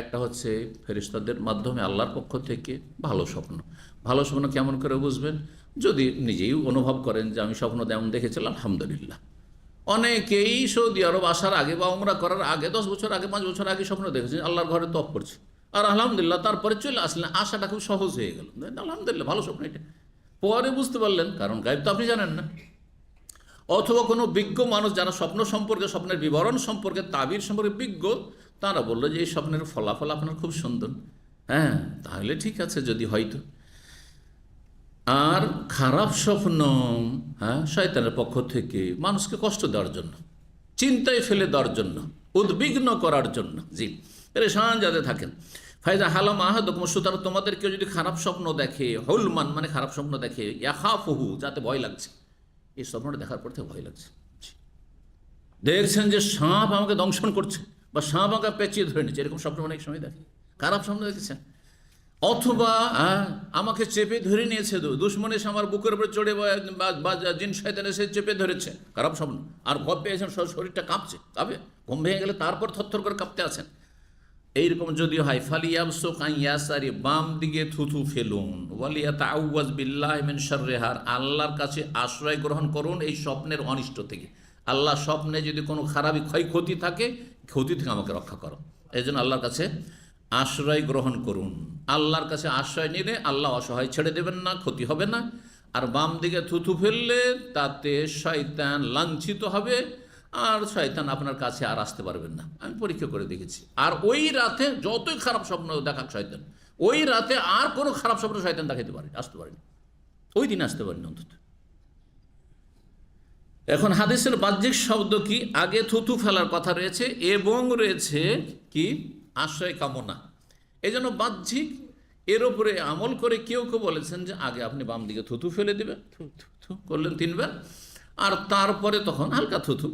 একটা হচ্ছে ফেরেশতাদের মাধ্যমে আল্লাহর পক্ষ থেকে ভালো স্বপ্ন। ভালো স্বপ্ন কেমন করে বুঝবেন? যদি নিজেই অনুভব করেন যে আমি স্বপ্ন তেমন দেখেছিলাম, আলহামদুলিল্লাহ। অনেকেই সৌদি আরব আসার আগে বা উমরা করার আগে 10 বছর আগে 5 বছর আগে স্বপ্ন দেখেছেন আল্লাহর ঘরে তপ করছে, আর আলহামদুলিল্লাহ তারপরে চলে আসলেন, আসাটা খুব সহজ হয়ে গেল, আলহামদুলিল্লাহ ভালো স্বপ্ন এটা। পরে বুঝতে পারলেন, কারণ গায়েব তো আপনি জানেন না। অথবা কোনো বিজ্ঞ মানুষ যারা স্বপ্ন সম্পর্কে, স্বপ্নের বিবরণ সম্পর্কে, তাবির সম্পর্কে বিজ্ঞ, তারা বললো যে এই স্বপ্নের ফলাফল আপনার খুব সুন্দর। হ্যাঁ, তাহলে ঠিক আছে যদি হয়তো। আর খারাপ স্বপ্ন, হ্যাঁ, শয়তানের পক্ষ থেকে মানুষকে কষ্ট দেওয়ার জন্য, চিন্তায় ফেলে দেওয়ার জন্য, উদ্বিগ্ন করার জন্য, জি, পেরেশান যাতে থাকেন। ফায়দা হালাম আহাদুকুম, সুতরাং তোমাদের কেউ যদি খারাপ স্বপ্ন দেখে, হুলমান মানে খারাপ স্বপ্ন দেখে, ইয়াখাফুহু যাতে ভয় লাগছে, এই স্বপ্নটা দেখার পর থেকে ভয় লাগছে, দেখছেন যে সাপ আমাকে দংশন করছে বা সাপ আমাকে পেঁচিয়ে ধরে নিচ্ছে, এরকম স্বপ্ন অনেক সময় দেখে, খারাপ স্বপ্ন দেখেছেন। অথবা আমাকে চেপে ধরে নিয়েছে, দুশ্মন এসে আমার বুকের উপরে চড়ে বা জিন শয়তান এসে চেপে ধরেছে, খারাপ স্বপ্ন। আর ভয় পেয়েছেন, শরীরটা কাঁপছে, কাঁপে, ঘুম ভেঙে গেলে তারপর থরথর করে কাঁপতে আছেন। এইরকম যদি হয়, ফালিয়াবসুক আন ইয়াসারি, বাম দিকে থুথু ফেলুন, ওয়ালিয়াতাআউযাজ বিল্লাহি মিন শাররিহা, আল্লাহর কাছে আশ্রয় গ্রহণ করুন এই স্বপ্নের অনিষ্ট থেকে। আল্লাহ, স্বপ্নে যদি কোনো খারাপি ক্ষয়ক্ষতি থাকে, ক্ষতি থেকে আমাকে রক্ষা করো, এই জন্য আল্লাহর কাছে আশ্রয় গ্রহণ করুন। আল্লাহর কাছে আশ্রয় নিলে আল্লাহ অসহায় ছেড়ে দেবেন না, ক্ষতি হবে না। আর বাম দিকে থুথু ফেললে তাতে শয়তান লাঞ্ছিত হবে, আর শয়তান আপনার কাছে আর আসতে পারবেন না। আমি পরীক্ষা করে দেখেছি। আর ওই রাতে যতই খারাপ স্বপ্ন দেখাক শয়তান, ওই রাতে আর কোনো খারাপ স্বপ্ন শয়তান দেখাতে পারে, আসতে পারেনি, ওই দিন আসতে পারেনি অন্তত। এখন হাদিসের বাহ্যিক শব্দ কি? আগে থুথু ফেলার কথা রয়েছে এবং রয়েছে কি আশ্রয় কামনা। এই জন্য বাহ্যিক, এর উপরে আমল করে কেউ কেউ বলেছেন যে আগে আপনি বাম দিকে থুথু ফেলে দেবেন, থু করলেন 3 বার, আর তারপরে তখন হালকা থুথু,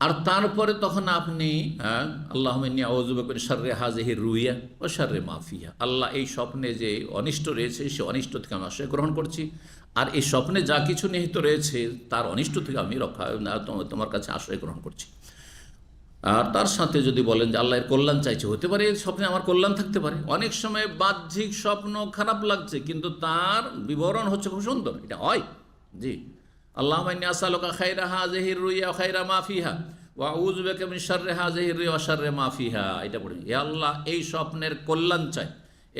আর তারপরে তখন আপনি আল্লাহুম্মা ইন্নী আউযু বিকা মিন শাররি হাযিহি রুইয়া ওয়া শাররি মা ফিহা, আল্লাহ এই স্বপ্নে যে অনিষ্ট রয়েছে সেই অনিষ্ট থেকে আমি আশ্রয় গ্রহণ করছি, আর এই স্বপ্নে যা কিছু নিহিত রয়েছে তার অনিষ্ট থেকে আমি তোমার কাছে আশ্রয় গ্রহণ করছি। আর তার সাথে যদি বলেন যে আল্লাহর কল্যাণ চাইছে, হতে পারে এই স্বপ্নে আমার কল্যাণ থাকতে পারে। অনেক সময় বাহ্যিক স্বপ্ন খারাপ লাগছে কিন্তু তার বিবরণ হচ্ছে খুব সুন্দর, এটা হয়। জি, আল্লাহুম্মা ইন্নী আসআলুকা খায়রা হাযিহি রুইয়া ওয়া খায়রা মা ফিহা ওয়া আউযু বিকা মিন শাররি হাযিহি রুইয়া ওয়া শাররি মা ফিহা, এটা পড়ে, হে আল্লাহ এই স্বপ্নের কল্যাণ চাই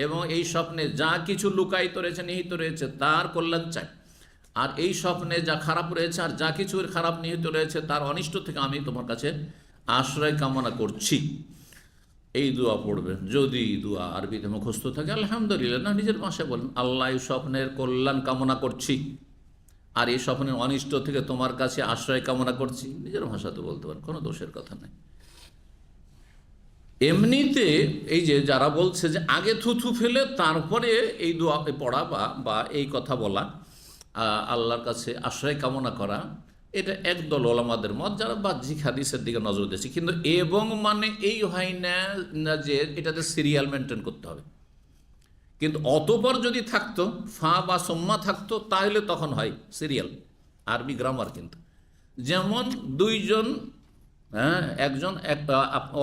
এবং এই স্বপ্নে যা কিছু লুকায়িত রয়েছে, নিহিত রয়েছে তার কল্যাণ চাই, আর এই স্বপ্নে যা খারাপ রয়েছে আর যা কিছু খারাপ নিহিত রয়েছে তার অনিষ্ট থেকে আমি তোমার কাছে আশ্রয় কামনা করছি। এই দোয়া পড়বেন। যদি দোয়া আরবিতে মুখস্থ থাকে আলহামদুলিল্লাহ, না নিজের ভাষায় বলেন আল্লাহ এই স্বপ্নের কল্যাণ কামনা করছি আর এই স্বপ্নের অনিষ্ট থেকে তোমার কাছে আশ্রয় কামনা করছি, নিজের ভাষাতে বলতে পারেন, কোনো দোষের কথা নেই। এমনিতে এই যে যারা বলছে যে আগে থুথু ফেলে তারপরে এই দোয়া পড়া বা এই কথা বলা, আল্লাহর কাছে আশ্রয় কামনা করা, এটা একদল ওলামাদের মত যারা বাহ্যিক হাদিসের দিকে নজর দিয়েছে। কিন্তু এবং মানে এই হয় না যে এটাতে সিরিয়াল মেনটেন করতে হবে, কিন্তু অতপর যদি থাকতো ফা বা সোম্মা থাকতো তাহলে তখন হয় সিরিয়াল, আরবি গ্রামার। কিন্তু যেমন দুইজন, একজন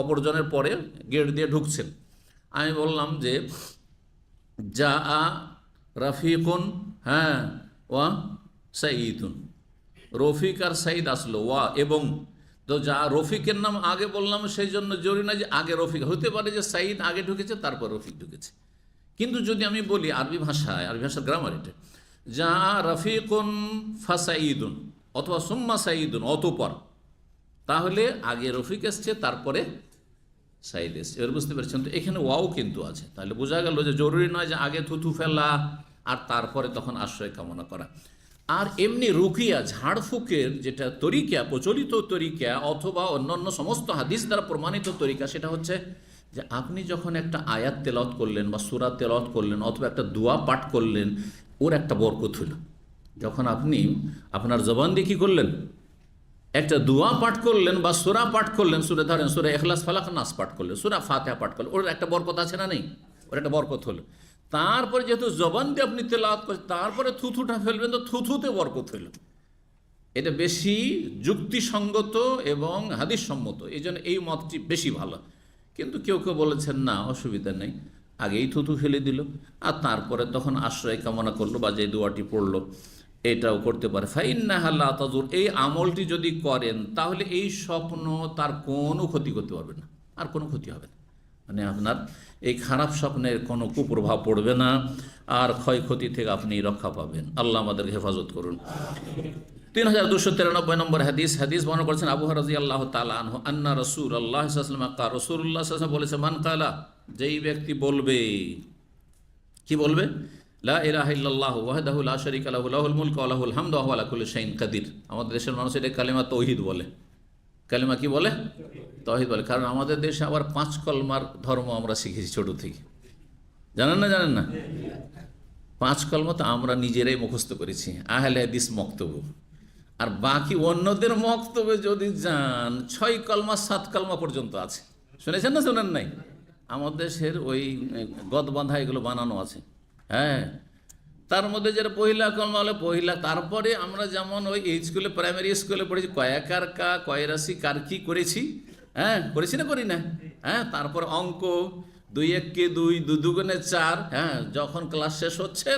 অপরজনের পরে গেট দিয়ে ঢুকছেন, আমি বললাম যে যা আ রফিকুন, ওয়া সাঈদুন, রফিক আর সাঈদ আসলো, ওয়া এবং, তো যা রফিকের নাম আগে বললাম সেই জন্য জরুরি না যে আগে রফিক, হতে পারে যে সাঈদ আগে ঢুকেছে তারপর রফিক ঢুকেছে। কিন্তু যদি আমি বলি আরবি ভাষার গ্রামার এটা, যা রফিকুন ফা সাঈদুন অথবা সুম্মা সাঈদুন অতঃপর, তাহলে আগে রফিক এসছে তারপরে সাঈদ এসছে। এবার বুঝতে পারছেন তো, এখানে ওয়াও কিন্তু আছে, তাহলে বোঝা গেল যে জরুরি নয় যে আগে থুথু ফেলা আর তারপরে তখন আশ্রয় কামনা করা। আর এমনি রুকিয়া ঝাড়ফুঁকের যেটা তরিকা, প্রচলিত তরিকা অথবা অন্যান্য সমস্ত হাদিস দ্বারা প্রমাণিত তরিকা, সেটা হচ্ছে যে আপনি যখন একটা আয়াত তেলাওয়াত করলেন বা সূরা তেলাওয়াত করলেন অথবা একটা দোয়া পাঠ করলেন, ওর একটা বরকত হলো। যখন আপনি আপনার জবান দিয়ে কী করলেন, একটা দোয়া পাঠ করলেন বা সূরা পাঠ করলেন, সূরা ধরেন সূরা ইখলাস ফালাক নাস পাঠ করলেন, সূরা ফাতিহা পাঠ করলেন, ওর একটা বরকত আছে না নেই? ওর একটা বরকত হলো। তারপরে যেহেতু জবান দিয়ে আপনি তেলাওয়াত করছেন, তারপরে থুথুটা ফেলবেন, তো থুথুতে বরকত হলো। এটা বেশি যুক্তিসঙ্গত এবং হাদিস সম্মত, এই জন্য এই মতটি বেশি ভালো। কিন্তু কেউ কেউ বলেছেন না, অসুবিধা নেই, আগেই থুথু ফেলে দিল আর তারপরে তখন আশ্রয় কামনা করলো বা যে দোয়াটি পড়লো, এটাও করতে পারে। ফাইন্নাহা লা তাজুর, এই আমলটি যদি করেন তাহলে এই স্বপ্ন তার কোনো ক্ষতি করতে পারবে না, আর কোনো ক্ষতি হবে না। মানে আপনার এই খারাপ স্বপ্নের কোনো কুপ্রভাব পড়বে না, আর ক্ষয়ক্ষতি থেকে আপনি রক্ষা পাবেন। আল্লাহ আমাদেরকে হেফাজত করুন। 3293 নম্বর হাদিস বর্ণনা করেছেন আবু হুরায়রা রাদিয়াল্লাহু তাআলা আনহু, আন্না রাসূলুল্লাহ সাল্লাল্লাহু আলাইহি ওয়াসাল্লাম ক্বালা, রাসূলুল্লাহ সাল্লাল্লাহু আলাইহি ওয়াসাল্লাম বলেছে, মান কালা, যেই ব্যক্তি বলবে, কি বলবে, লা ইলাহা ইল্লাল্লাহু ওয়াহদাহু লা শারীকা লাহু লাহুল মুলকু ওয়া লাহুল হামদু ওয়া হুয়া আলা কুল্লি শাইইন কাদির। আমাদের দেশের মানুষ এটা কালিমা তৌহিদ বলে। কালিমা কি বলে? তৌহিদ বলে। কারণ আমাদের দেশে আবার 5 কলমার ধর্ম আমরা শিখেছি ছোট থেকে। জানেন না? 5 কলমা তো আমরা নিজেরাই মুখস্থ করেছি, আহলে হাদিস মক্তব্য। আর বাকি অন্যদের মক্তব্যে যদি যান, 6 কলমা 7 কলমা পর্যন্ত আছে। শুনেছেন না শোনেন নাই? আমাদের দেশের ওই গদবাঁধা এগুলো বানানো আছে। হ্যাঁ, তার মধ্যে যেটা পহিলা কলমা হলে পহিলা, তারপরে আমরা যেমন ওই স্কুলে, প্রাইমারি স্কুলে পড়েছি, কয়াকার কা, কয়রাশি কার কি করেছি, হ্যাঁ করেছি না, করি না? হ্যাঁ, তারপর অঙ্ক 2 1 কে 2, 2 2 4। হ্যাঁ, যখন ক্লাস শেষ হচ্ছে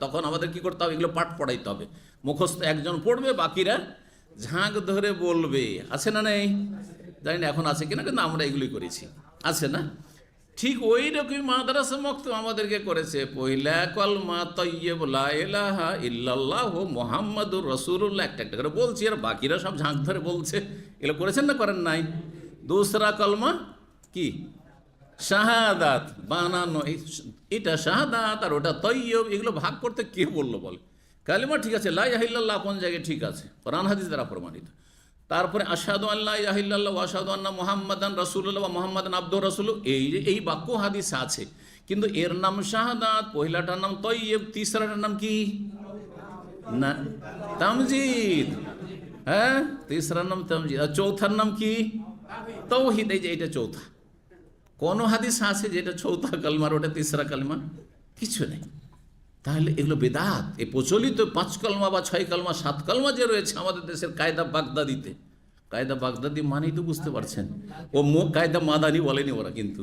তখন আমাদের কি করতে হবে, এগুলো পাঠ পড়াইতে হবে। মুখস্থ একজন পড়বে, বাকিরা ঝাঁক ধরে বলবে। আছে না নেই? জানি না এখন আছে কিনা, কিন্তু আমরা এগুলোই করেছি, আছে না? ঠিক ওই রকমই মাদ্রাসা মক্তব আমাদেরকে করেছে, পহিলা কলমা তয়্যিব লা ইলাহা ইল্লাল্লাহু মুহাম্মাদুর রাসূলুল্লাহ, একটা একটা করে বলছি, আর বাকিরা সব ঝাঁক ধরে বলছে। এগুলো করেছেন না করেন নাই? দুসরা কলমা কি? শাহাদাত, বানানো, এটা শাহাদাত আর ওটা তয়্যিব, এগুলো ভাগ করতে কে বললো বলে? কালিমা ঠিক আছে, লা ইলাহা ইল্লাল্লাহ আপন জায়গায় ঠিক আছে, কোরআন হাদিস দ্বারা প্রমাণিত। তারপরে আশহাদু আল্লা ইলাহা ইল্লাল্লাহ ওয়া আশহাদু আন্না মুহাম্মাদান রাসূলুল্লাহ ওয়া মুহাম্মাদান আবদুর রাসূলুহু, এই বাক্য হাদিসে আছে, কিন্তু এর নাম শাহাদাত, পহিলাটার নাম তয়্যিব, তিসরাটার নাম কি? না, তামজিদ। হ্যাঁ, তিসরার নাম তামজিদ, আর চৌথার নাম কি? তাওহীদ। এই যে এটা চৌথা। কোন হাদিস আছে যেটা চৌথা কালমার ওটা তিসরা কালমা? কিছু নেই। তাহলে এগুলো বেদাত। এই প্রচলিত 5 কলমা বা 6 কলমা 7 কলমা যে রয়েছে আমাদের দেশের কায়দা বাগদাদিতে, কায়দা বাগদাদি মানেই তো বুঝতে পারছেন, ও কায়দা মাদানি বলেনি ওরা, কিন্তু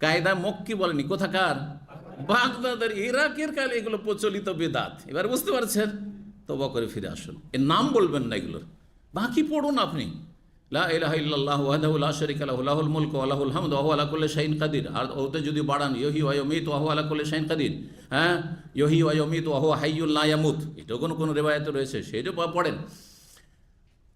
কায়দা মক্কি বলেনি। কোথাকার? বাগদাদের, ইরাকের কালে এগুলো প্রচলিত বেদাত। এবার বুঝতে পারছেন? তওবা করে ফিরে আসুন, এর নাম বলবেন না এগুলোর। বাকি পড়ুন আপনি, লা ইলাহা ইল্লাল্লাহু ওয়াহদাহু লা শারীকা লাহু লাহুল মুলকু ওয়া লাহুল হামদু ওয়া হুয়া আলা কুল্লি শাইইন কাদির। আর ওতে যদি বাড়ান, ইউহয়ী ওয়া ইউমীতু ওয়া হুয়া আলা কুল্লি শাইইন কাদির। হ্যাঁ, ইউহয়ী ওয়া ইউমীতু ওয়া হুয়া হাইয়্যুন লা ইয়ামুত, এটাও কোনো রিওয়ায়াতে রয়েছে, সেটাও পড়েন।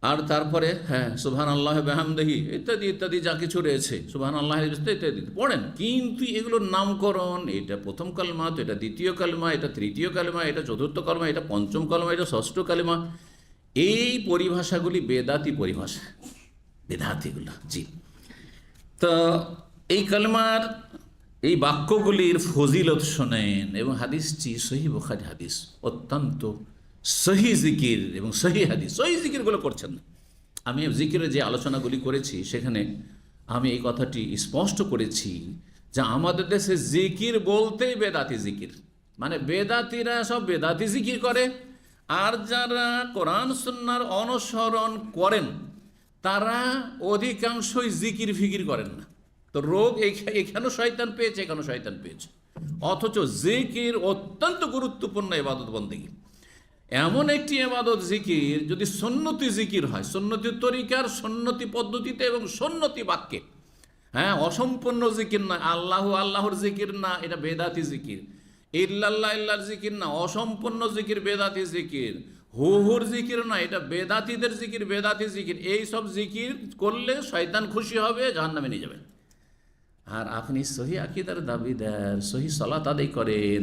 আর তারপরে হ্যাঁ, সুবহানাল্লাহি ওয়া বিহামদিহি ইত্যাদি ইত্যাদি যা কিছু রয়েছে, সুবহানাল্লাহি ইত্যাদি পড়েন। কিন্তু এগুলোর নামকরণ, এটা প্রথম কালমা, তো এটা দ্বিতীয় কালমা, এটা তৃতীয় কালমা, এটা চতুর্থ কালমা, এটা পঞ্চম কালমা, এটা ষষ্ঠ কালমা, এই পরিভাষাগুলি বেদাতি পরিভাষা, বেদাতিগুলো। জি, তো এই কালমার এই বাক্যগুলির ফজিলত শোনেন, এবং হাদিসটি সহিহ বুখারী হাদিস, অত্যন্ত সহি জিকির এবং সহি হাদিস। সহি জিকিরগুলো করছেন না। আমি জিকিরের যে আলোচনাগুলি করেছি সেখানে আমি এই কথাটি স্পষ্ট করেছি যে আমাদের দেশে জিকির বলতেই বেদাতি জিকির, মানে বেদাতিরা সব বেদাতি জিকির করে, আর যারা কোরআন সুন্নাহর অনুসরণ করেন তারা অধিকাংশই জিকির ফিকির করেন না। তো রোগ এখানেও শয়তান পেয়েছে, এখানেও শয়তান পেয়েছে। অথচ জিকির অত্যন্ত গুরুত্বপূর্ণ ইবাদত বন্দেগী, এমন একটি ইবাদত জিকির, যদি সুন্নতি জিকির হয়, সুন্নতি তরিকার, সুন্নতি পদ্ধতিতে এবং সুন্নতি বাক্যে, হ্যাঁ, অসম্পূর্ণ জিকির না, আল্লাহর জিকির না, এটা বেদাতি জিকির। ইল্লাল্লাহ ইল্লাহর জিকির না, অসম্পূর্ণ জিকির, বেদাতি জিকির। হুর জিকির না, এটা বেদাতিদের জিকির, বেদাতি জিকির। এই সব জিকির করলে শয়তান খুশি হবে, জাহান্নামে নিয়ে যাবে। আর আপনি সহি আকিদার দাবিদার, সহি সালাত আদায় করেন,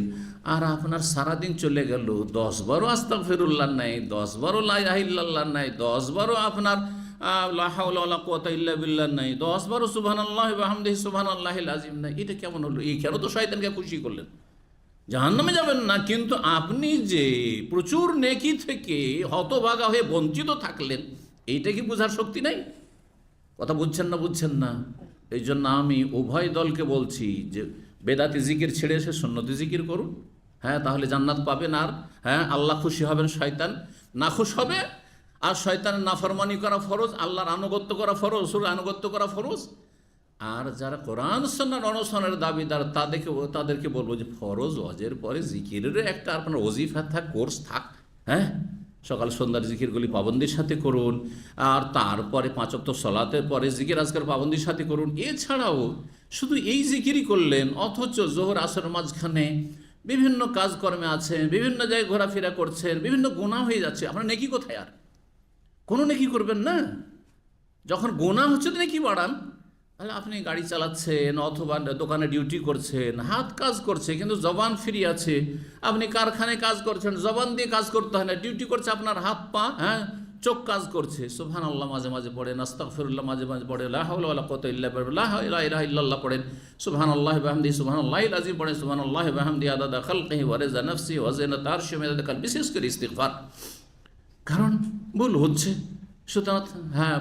আর আপনার সারাদিন চলে গেল 10 বারও আস্তাগফিরুল্লাহ নাই, 10 বারও লা ইলাহা ইল্লাল্লাহ নাই, 10 বারও আপনার লা হাওলা ওয়ালা কুওয়াতা ইল্লা বিল্লাহ নাই, 10 বারও সুবহানাল্লাহি ওয়া বিহামদিহি সুবহানাল্লাহিল আযীম নাই। এটা কেমন হলো? এই কেন তো শয়তানকে খুশি করলেন? জাহান্নামে যাবেন না, কিন্তু আপনি যে প্রচুর নেকি থেকে হতভাগা হয়ে বঞ্চিত থাকলেন, এইটা কি বোঝার শক্তি নাই? কথা বুঝছেন না? এই জন্য আমি উভয় দলকে বলছি যে বেদাতি জিকির ছেড়ে এসে সুন্নতি জিকির করুন। হ্যাঁ, তাহলে জান্নাত পাবেন। আর হ্যাঁ, আল্লাহ খুশি হবেন, শয়তান নাখুশ হবে। আর শয়তানের নাফরমানি করা ফরজ, আল্লাহর আনুগত্য করা ফরজ, রাসূলের আনুগত্য করা ফরজ। আর যারা কোরআন সুন্নাহর অনুসরণের দাবিদার, তাদেরকে বলবো যে ফরজ ওয়াজের পরে জিকিরের একটা আপনার ওজিফা থাক, কোর্স থাক। হ্যাঁ, সকাল সন্ধ্যার জিকিরগুলি পাবন্দির সাথে করুন, আর তারপরে 5 ওয়াক্ত সলাতের পরে জিকির আজকার পাবন্দির সাথে করুন। এছাড়াও শুধু এই জিকিরই করলেন, অথচ জোহর আসরের মাঝখানে বিভিন্ন কাজকর্মে আছেন, বিভিন্ন জায়গায় ঘোরাফেরা করছেন, বিভিন্ন গুনাহ হয়ে যাচ্ছে। আপনার নেকি কোথায়? আর কোনো নেকি করবেন না। যখন গুনাহ হচ্ছে তো নেকি বাড়ান। তাহলে আপনি গাড়ি চালাচ্ছেন অথবা দোকানে ডিউটি করছেন, হাত কাজ করছে কিন্তু জবান ফ্রি আছে। আপনি কারখানায় কাজ করছেন, জবান দিয়ে কাজ করতে হয় না, ডিউটি করছে আপনার হাত পা, হ্যাঁ, চোখ কাজ করছে। সুবহানাল্লাহ মাঝে মাঝে পড়েন, আস্তাগফিরুল্লাহ মাঝে মাঝে পড়েন, লা হাওলা ওয়ালা কুওয়াতা ইল্লা বিল্লাহ, লা ইলাহা ইল্লাল্লাহ পড়েন, সুবহানাল্লাহি ওয়া বিহামদিহি সুবহানাল্লাহিল আযীম পড়েন, সুবহানাল্লাহি ওয়া বিহামদিহি আদাদা খালকিহি ওয়া রিজা নাফসিহি ওয়া জিনাতা আরশিহি ওয়া মিদাদা কালবিহি। বিশেষ করে ইস্তিগফার, কারণ ভুল হচ্ছে। সুতরাং হ্যাঁ,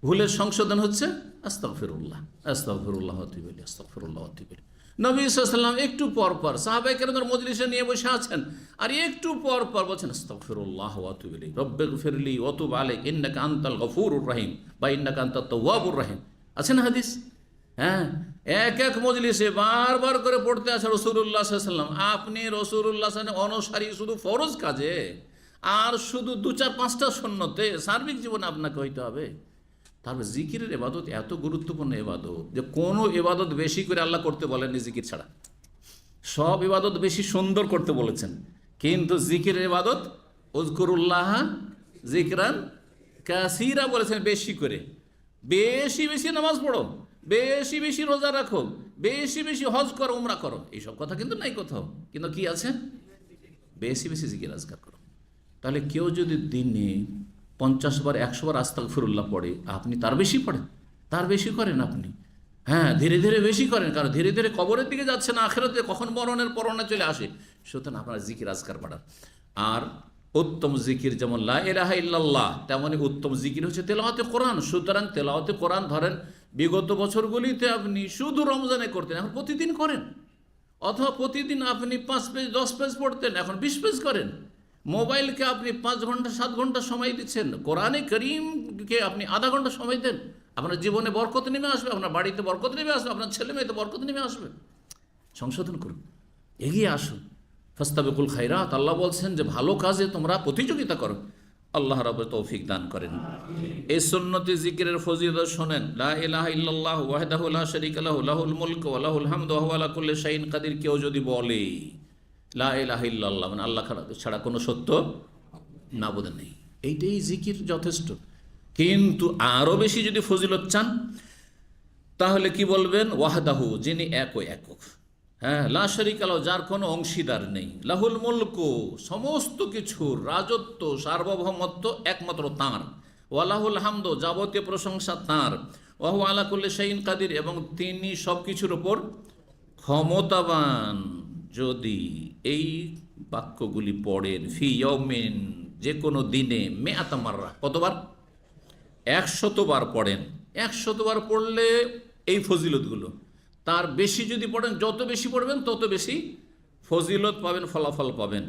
ভুলের সংশোধন হচ্ছে আস্তাগফিরুল্লাহ, আস্তাগফিরুল্লাহ ওয়া আতুবু ইলাইহি, আস্তাগফিরুল্লাহ ওয়া আতুবু ইলাইহি। নবী সাল্লাল্লাহু আলাইহি ওয়াসাল্লাম একটু পর পর সাহাবায়ে কেরামদের মজলিসে নিয়ে বসে আছেন, আর একটু পর পর বলছেন আস্তাগফিরুল্লাহ ওয়া আতুবু ইলাইহি, রব্বিগফিরলি ওয়া তুব আলাইহি ইন্নাকা আনতাল গফুরুর রহিম বা ইন্নাকা আনতাত তাওয়াবুর রহিম। আছে না হাদিস? হ্যাঁ, এক মজলিসে বারবার করে পড়তে আছে রাসূলুল্লাহ সাল্লাল্লাহু আলাইহি ওয়াসাল্লাম। আপনি রাসূলুল্লাহ সাল্লাল্লাহু আলাইহি ওয়াসাল্লাম অনুসারী শুধু ফরজ কাজে, আর শুধু 2-4-5টা সুন্নতে, সার্বিক জীবনে আপনাকে হইতে হবে। তারপর জিকিরের ইবাদত এত গুরুত্বপূর্ণ ইবাদত যে কোনো ইবাদত বেশি করে আল্লাহ করতে বলেননি জিকির ছাড়া। সব ইবাদত বেশি সুন্দর করতে বলেছেন, কিন্তু জিকিরের ইবাদত উযকুরুল্লাহ যিকরান কাসীরা বলেছেন। বেশি করে, বেশি বেশি নামাজ পড়ো, বেশি বেশি রোজা রাখো, বেশি বেশি হজ করো, উমরা করো, এইসব কথা কিন্তু নাই কোথাও। কিন্তু কি আছে? বেশি বেশি জিকির আজকার করো। তাহলে কেউ যদি দিনে 50 বার 100 বার আস্তাগফিরুল্লাহ পড়ে, আপনি তার বেশি পড়েন, তার বেশি করেন আপনি। হ্যাঁ, ধীরে ধীরে বেশি করেন, কারণ ধীরে ধীরে কবরের দিকে যাচ্ছে না, আখিরাতে কখন মরণের পরনে চলে আসে। সুতরাং আপনার জিকির আজকার বাড়ান। আর উত্তম জিকির যেমন লা ইলাহা ইল্লাল্লাহ, তেমনই উত্তম জিকির হচ্ছে তেলাওয়াতে কোরআন। সুতরাং তেলাওয়াতে কোরআন ধরেন বিগত বছরগুলিতে আপনি শুধু রমজানে করতেন, এখন প্রতিদিন করেন। অথবা প্রতিদিন আপনি 5 পেজ 10 পেজ পড়তেন, এখন 20 পেজ করেন। মোবাইলকে আপনি 5 ঘন্টা 7 ঘন্টা সময় দিচ্ছেন, কোরআনে করিমকে আপনি আধা ঘন্টা সময় দেন। আপনার জীবনে বরকত নেমে আসবে, আপনার বাড়িতে বরকত নেমে আসবে, আপনার ছেলে মেয়েতে বরকত নেমে আসবে। সংশোধন করুন, এগিয়ে আসুন। ফাস্তাবিকুল খায়রাত, আল্লাহ বলছেন যে ভালো কাজে তোমরা প্রতিযোগিতা করো। আল্লাহ রাব্বুল তৌফিক দান করেন। এই সুন্নতি জিকিরের ফজিলত শোনেন। লা ইলাহা ইল্লাল্লাহু ওয়াহদাহু লা শারীকা লাহু লাহুল মুলকু ওয়া লাহুল হামদু ওয়া হুয়া আলা কুল্লি শাইইন কাদির, কেউ যদি বলে লা ইলাহা ইল্লাল্লাহ মানে আল্লাহ ছাড়া কোনো সত্য নাবুদ নেই, এইটাই জিকির যথেষ্ট। কিন্তু আরও বেশি যদি ফজিলত চান, তাহলে কি বলবেন? ওয়াহদাহু, যিনি একক। হ্যাঁ, লা শারীকা লাহু, যার কোনো অংশীদার নেই। লাহুল মুলকু, সমস্ত কিছুর রাজত্ব সার্বভৌমত্ব একমাত্র তাঁর। ওয়া লাহুল হামদু, যাবতীয় প্রশংসা তাঁর। ওয়া হুয়া আলা কুল্লি শাইইন কাদির, এবং তিনি সব কিছুর ওপর ক্ষমতাবান। যদি এই বাক্যগুলি পড়েন ফি ইয়াউমিন, যে কোনো দিনে, মিআতা মাররা, কতবার? 100 বার পড়েন। 100 বার পড়লে এই ফজিলতগুলো, তার বেশি যদি পড়েন, যত বেশি পড়বেন তত বেশি ফজিলত পাবেন, ফলাফল পাবেন।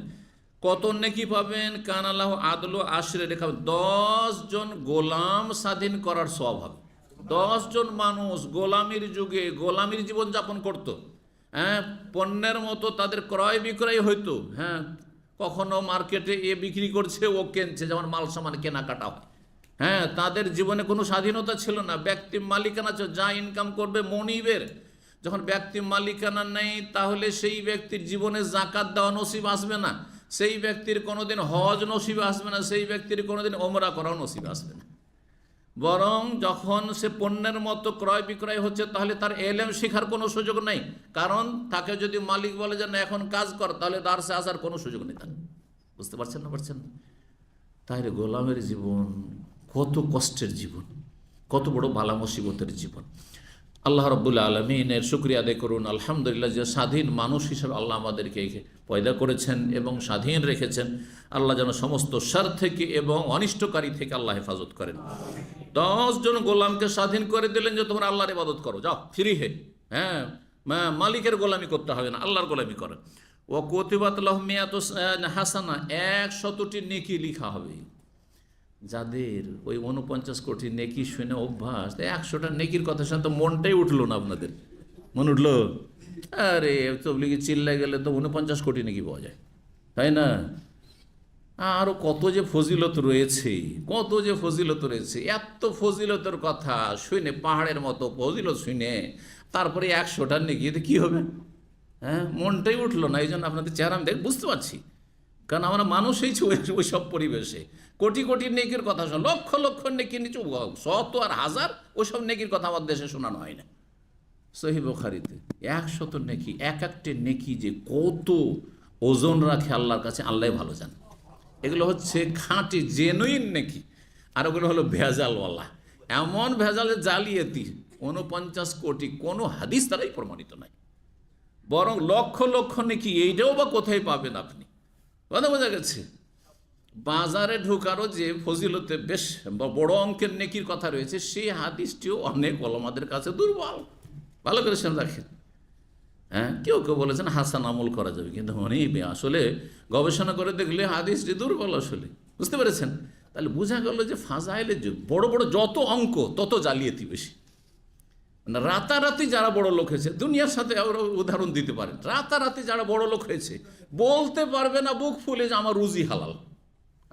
কত নেকি পাবেন? কানালাহু আদলু আশরে রেখা, 10 জন গোলাম স্বাধীন করার সওয়াব হবে। 10 জন মানুষ গোলামির যুগে গোলামির জীবনযাপন করতো। হ্যাঁ, পণ্যের মতো তাদের ক্রয় বিক্রয় হইতো। হ্যাঁ, কখনো মার্কেটে এ বিক্রি করছে, ও কিনছে, যেমন মাল সামান কেনাকাটা হয়। হ্যাঁ, তাদের জীবনে কোনো স্বাধীনতা ছিল না, ব্যক্তি মালিকানা ছিল, যা ইনকাম করবে মনিবের। যখন ব্যক্তি মালিকানা নেই, তাহলে সেই ব্যক্তির জীবনে যাকাত দেওয়া নসিব আসবে না, সেই ব্যক্তির কোনোদিন হজ নসিব আসবে না, সেই ব্যক্তির কোনোদিন ওমরা করাও নসিব আসবে না। বরং যখন সে পণ্যের মতো ক্রয় বিক্রয় হচ্ছে তাহলে তার এলেম শেখার কোনো সুযোগ নেই। কারণ তাকে যদি মালিক বলে যে না এখন কাজ কর, তাহলে দার্সে আসার কোনো সুযোগ নেই তার। বুঝতে পারছেন না? পারছেন না? তাহলে গোলামের জীবন কত কষ্টের জীবন, কত বড় বালা মুসিবতের জীবন। আল্লাহ রাব্বুল আলামিনের শুকরিয়া আদায় করুন, আলহামদুলিল্লাহ, যে স্বাধীন মানুষ হিসেবে আল্লাহ আমাদেরকে পয়দা করেছেন এবং স্বাধীন রেখেছেন। আল্লাহ যেন সমস্ত শার থেকে এবং অনিষ্টকারী থেকে আল্লাহ হেফাজত করেন। 10 জন গোলামকে স্বাধীন করে দিলেন যে তোমরা আল্লাহর ইবাদত করো, যাও ফ্রি হে, হ্যাঁ, মালিকের গোলামি করতে হবে না, আল্লাহর গোলামি করো। ও কতিবাত লাহুম মিয়াতুস হাসানা, 100টি নেকি লিখা হবে। যাদের ওই 49 কোটি নেকি শুনে অভ্যাস, 100টা নেকির কথা শুনে তো মনটাই উঠলো না আপনাদের? মন উঠলো? আরে তবলিগি চিল্লাই গেলে তো 49 কোটি নেকি পাওয়া যায়, তাই না? আরও কত যে ফজিলত রয়েছে, কত যে ফজিলত রয়েছে। এত ফজিলতের কথা শুনে, পাহাড়ের মতো ফজিলত শুনে, তারপরে 100টা নেকি, এতে কী হবে? হ্যাঁ, মনটাই উঠলো না। এই জন্য আপনাদের চেহারা আমি বুঝতে পারছি, কারণ আমরা মানুষ হয়েছি ওই সব পরিবেশে। কোটি কোটি নেকির কথা শোনা, লক্ষ লক্ষ নেকি, নিচু শত আর হাজার ওইসব নেকির কথা আমার দেশে শোনানো হয় না। সহিহ বুখারীতে 100 নেকি, এক একটি নেকি যে কত ওজন রাখে আল্লাহর কাছে আল্লাহ ভালো জান। এগুলো হচ্ছে খাঁটি জেনুইন নেকি, আর ওগুলো হলো ভেজালওয়ালা। এমন ভেজালে জালিয়াতি 49 কোটি কোনো হাদিস দ্বারাই প্রমাণিত নয়। বরং লক্ষ লক্ষ নেকি, এইটাও বা কোথায় পাবেন আপনি? কথা বোঝা গেছে? বাজারে ঢোকারও যে ফজিলতে বেশ বড় অঙ্কের নেকির কথা রয়েছে, সেই হাদিসটিও অনেক ওলামাদের কাছে দুর্বল। ভালো করে শুনে রাখেন। হ্যাঁ, কেউ কেউ বলেছেন হাসান আমল করা যাবে, কিন্তু আসলে গবেষণা করে দেখলে হাদিসটি দুর্বল আসলে। বুঝতে পেরেছেন? তাহলে বোঝা গেল যে ফাজাইলে বড় বড় যত অঙ্ক তত জালিয়াতি বেশি। রাতারাতি যারা বড় লোক হয়েছে, দুনিয়ার সাথে উদাহরণ দিতে পারেন, রাতারাতি যারা বড় লোক হয়েছে বলতে পারবে না বুক ফুলে যে আমার রুজি হালাল,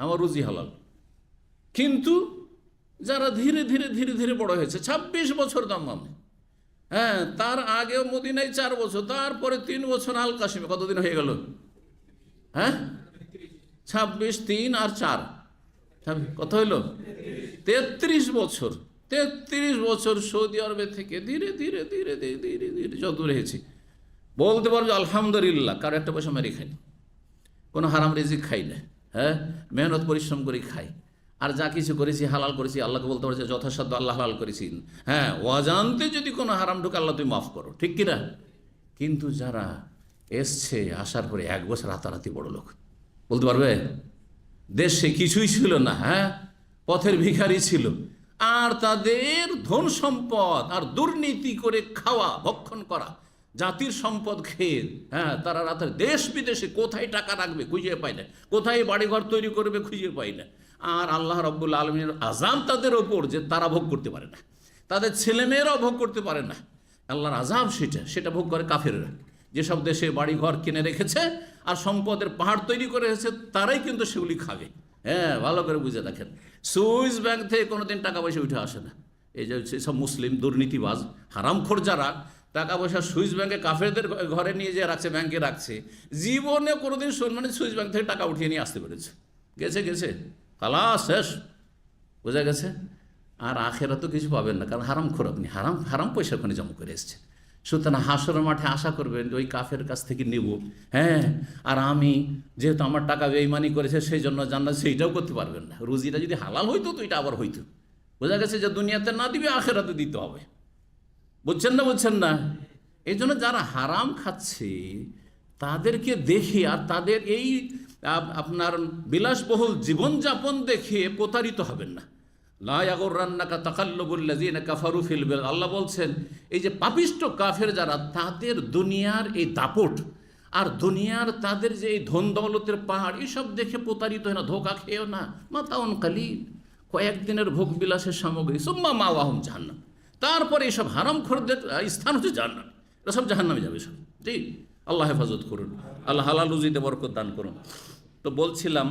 আমার রুজি হালাল। কিন্তু যারা ধীরে ধীরে ধীরে ধীরে বড় হয়েছে, 26 বছর দাম্মামে, হ্যাঁ, তার আগেও মদিনায় 4 বছর, তারপরে 3 বছর আল কাশিমে, কতদিন হয়ে গেল? হ্যাঁ, 26, 3 আর 4 কত হইল? 33 বছর। 33 বছর সৌদি আরবে থেকে ধীরে ধীরে ধীরে ধীরে ধীরে ধীরে যত রয়েছি, বলতে পারবো আলহামদুলিল্লাহ, কারো একটা পয়সা মেরে খাই না, কোনো হারাম রিজিক খাই না, হ্যাঁ, মেহনত পরিশ্রম করে খাই। আর যা কিছু করেছি হালাল করেছি, আল্লাহকে বলতে পারছি যথাসাধ্য আল্লাহ হালাল করেছি। হ্যাঁ, অজান্তে যদি কোনো হারাম ঢুকে আল্লাহ তুমি মাফ করো, ঠিক কিনা? কিন্তু যারা এসছে, আসার পরে 1 বছর রাতারাতি বড় লোক, বলতে পারবে? দেশে কিছুই ছিল না, হ্যাঁ, পথের ভিখারি ছিল, আর তাদের ধন সম্পদ আর দুর্নীতি করে খাওয়া, ভক্ষণ করা, জাতির সম্পদ খেয়ে, হ্যাঁ, তারা রাতের দেশ বিদেশে কোথায় টাকা রাখবে খুঁজে পায় না, কোথায় বাড়িঘর তৈরি করবে খুঁজে পায় না। আর আল্লাহ রাব্বুল আলামিনের আযাব তাদের ওপর যে তারা ভোগ করতে পারে না, তাদের ছেলেমেয়েরাও ভোগ করতে পারে না। আল্লাহর আযাব সেটা ভোগ করে কাফেররা। যেসব দেশে বাড়িঘর কিনে রেখেছে আর সম্পদের পাহাড় তৈরি করে রেখেছে, তারাই কিন্তু সেগুলি খাবে। হ্যাঁ, ভালো করে বুঝে রাখেন। সুইস ব্যাংক থেকে কোনোদিন টাকা পয়সা উঠে আসে না। এই যে সব মুসলিম দুর্নীতিবাজ হারামখোর যারা টাকা পয়সা সুইস ব্যাংকে কাফেরদের ঘরে নিয়ে যেয়ে রাখছে, ব্যাংকে রাখছে, জীবনে কোনোদিন সুইস ব্যাংক থেকে টাকা উঠিয়ে নিয়ে আসতে পেরেছে? গেছে খালাস, শেষ, বোঝা গেছে। আর আখেরা তো কিছু পাবেন না, কারণ হারামখোর আপনি, হারাম পয়সা ওখানে জমা করে এসছে। সুতরাং হাসরের মাঠে আশা করবেন ওই কাফের কাছ থেকে নেব, হ্যাঁ, আর আমি যেহেতু আমার টাকা বেঈমানি করেছে সেই জন্য জান্নাত, সেইটাও করতে পারবেন না। রুজিটা যদি হালাল হইতো তো এটা আবার হইতো। বোঝা গেছে যে দুনিয়াতে না দিবে, আখেরাতে দিতে হবে। বুঝছেন না? এই জন্য যারা হারাম খাচ্ছে তাদেরকে দেখে আর তাদের এই আপনার বিলাসবহুল জীবনযাপন দেখে প্রতারিত হবেন না। লা ইয়াগুররান্নাকা তাকাল্লুবুল্লাযীনা কাফারু ফিল বিলাদ। আল্লাহ বলছেন, এই যে পাপিষ্ট কাফের যারা, তাদের দুনিয়ার এই দাপট আর দুনিয়ার তাদের যে এই ধন দৌলতের পাহাড়, এসব দেখে প্রতারিত হয় না, ধোকা খেয়েও না। মাতাউন কালিল, কয়েকদিনের ভোগ বিলাসের সামগ্রী, সুম্মা মাওয়াহুম জাহান্নাম, তারপরে এইসব হারামখোরদের স্থান হচ্ছে জাহান্নাম, এরা সব জাহান্নামে যাবে সব। ঠিক, আল্লাহ হেফাজত করুন, আল্লাহ হালাল রুজিতে বরকত দান করুন। তো বলছিলাম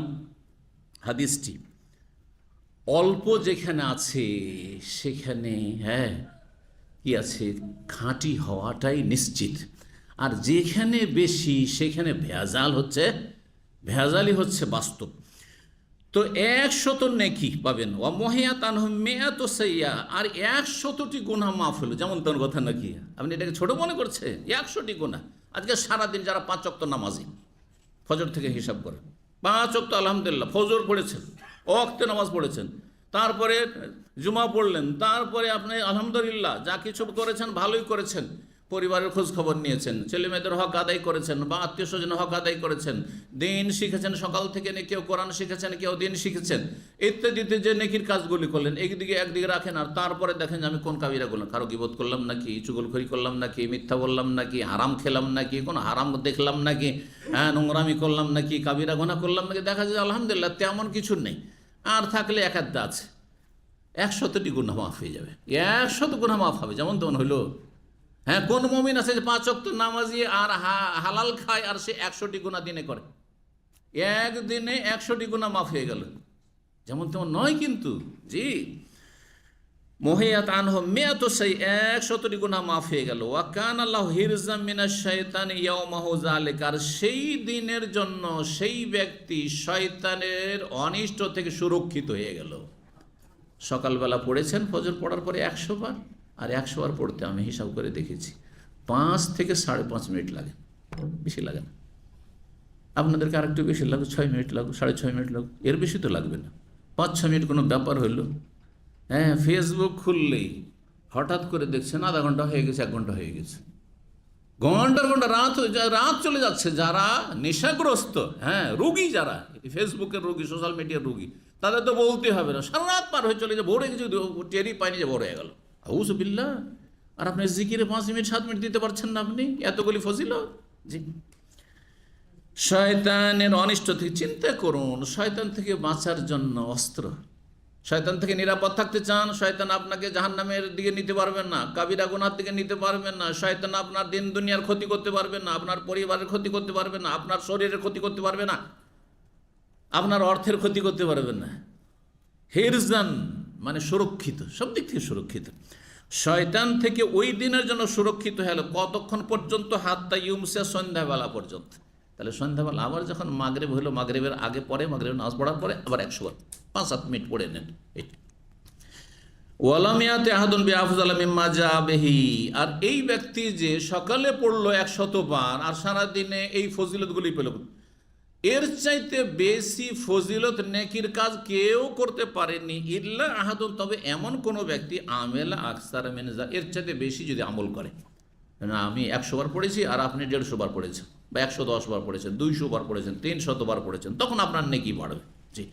হাদিসটি অল্প যেখানে আছে সেখানে, হ্যাঁ, কি আছে, খাঁটি হওয়াটাই নিশ্চিত। আর যেখানে বেশি সেখানে ভেজালই হচ্ছে বাস্তব। তো 100 নেকি পাবেন, ও মহিয়াত আনহু মিআত সাইয়্যা, আর 100টি গুনাহ মাফ হলো। যেমন তোর কথা নাকি, আপনি এটাকে ছোট মনে করছে? 100টি গুনাহ। আজকে সারাদিন যারা 5 ওয়াক্ত নামাজি, ফজর থেকে হিসাব করেন, 5 ওয়াক্ত আলহামদুলিল্লাহ ফজর পড়েছেন, ওয়াক্তে নামাজ পড়েছেন, তারপরে জুমা পড়লেন, তারপরে আপনি আলহামদুলিল্লাহ যা কিছু করেছেন ভালোই করেছেন, পরিবারের খোঁজ খবর নিয়েছেন, ছেলে মেয়েদের হক আদায় করেছেন, বা আত্মীয় স্বজনের হক আদায় করেছেন, দিন শিখেছেন, সকাল থেকে কেউ কোরআন শিখেছেন, কেউ দিন শিখেছেন, ইত্যাদিতে যে নেকির কাজগুলি করলেন একদিকে রাখেন। আর তারপরে দেখেন যে আমি কোন কাবিরা করলাম, কারো গীবত করলাম নাকি, চুগলখড়ি করলাম নাকি, মিথ্যা বললাম নাকি, হারাম খেলাম নাকি, কোন হারাম দেখলাম নাকি, হ্যাঁ নোংরামি করলাম নাকি, কাবিরা গোনা করলাম নাকি, দেখা যায় আলহামদুলিল্লাহ তেমন কিছু নেই। আর থাকলে এক আধটা আছে, 100টি গুনাহ মাফ হয়ে যাবে, 100 গুনাহ মাফ হবে। যেমন তেমন হইলো। হ্যাঁ, কোন মুমিন আছে যে 5 ওয়াক্ত নামাজি আর হালাল খায় আর সে 100টি গুনাহ দিনে করে? একদিনে 100টি গুনাহ মাফ হয়ে গেল, যেমন তেমন নয় কিন্তু। জি, মহিয়াত আনহু মিআত সাইয়্যা, 100টি গুনাহ মাফ হয়ে গেল। ওয়া কানা আল্লাহু হিরজাম মিনাশ শাইতানি ইয়াওমাহু যালিকা, আর সেই দিনের জন্য সেই ব্যক্তি শয়তানের অনিষ্ট থেকে সুরক্ষিত হয়ে গেল। সকালবেলা পড়েছেন ফজর পড়ার পরে 100 বার, আর 100 বার পড়তে আমি হিসাব করে দেখেছি 5 থেকে 5.5 মিনিট লাগে, বেশি লাগে না। আপনাদেরকে আরেকটু বেশি লাগবে, 6 মিনিট লাগবে, 6.5 মিনিট লাগবে, এর বেশি তো লাগবে না। 5-6 মিনিট কোনো ব্যাপার হইল? হ্যাঁ, ফেসবুক খুললেই হঠাৎ করে দেখছেন আধা ঘন্টা হয়ে গেছে, 1 ঘন্টা হয়ে গেছে, ঘন্টার ঘন্টা রাত চলে যাচ্ছে। যারা নেশাগ্রস্ত, হ্যাঁ রুগী, যারা ফেসবুকের রুগী, সোশ্যাল মিডিয়ার রুগী, তাদের তো বলতে হবে না, সারা রাত পার হয়ে চলে যায়, ভোরে কিছু টেরই পায়নি যে ভোর হয়ে গেল। আউযুবিল্লাহ। আর আপনি জিকিরে 5 মিনিট 7 মিনিট দিতে পারছেন না, আপনি এতগুলি ফজিলত। জি, শয়তানের অনিষ্ট থেকে চিন্তা করুন। শয়তান থেকে বাঁচার জন্য অস্ত্র, শয়তান থেকে নিরাপদ থাকতে চান, শয়তান আপনাকে জাহান্নামের দিকে নিতে পারবেন না, কাবিরা গুনার দিকে নিতে পারবেন না, শয়তান আপনার দিন দুনিয়ার ক্ষতি করতে পারবেন না, আপনার পরিবারের ক্ষতি করতে পারবেন না, আপনার শরীরের ক্ষতি করতে পারবে না, আপনার অর্থের ক্ষতি করতে পারবেন না। হিরজান মানে সুরক্ষিত, সব দিক থেকে সুরক্ষিত। শয়তান থেকে ওই দিনের জন্য সুরক্ষিত হলো কতক্ষণ পর্যন্ত? হাত্তা ইউমসা, সন্ধ্যাবেলা পর্যন্ত। তাহলে সন্ধ্যাবেলা আবার যখন মাগরিব হলো, মাগরিবের আগে পরে, মাগরিবের নামাজ পড়ার পরে আবার 100 বার 5-7 মিনিট পড়ে নেন। ওয়ালামিয়াতে আহাদুন বিআফজাল মিম্মা জাবিহি, আর এই ব্যক্তি যে সকালে পড়লো 100 বার আর সারাদিনে এই ফজিলতগুলি পেল, এর চাইতে বেশি ফজিলত নেকির কাজ কেউ করতে পারেনি। ইল্লা আহাদুন, তবে এমন কোনো ব্যক্তি আমেলা আকসার মিন যা, এর চাইতে বেশি যদি আমল করে। না, আমি 100 বার পড়েছি আর আপনি 150 বার পড়েছেন, বা 110 বার পড়েছেন, 200 বার পড়েছেন, 300 বার পড়েছেন, তখন আপনার নেকি বাড়বে। জি,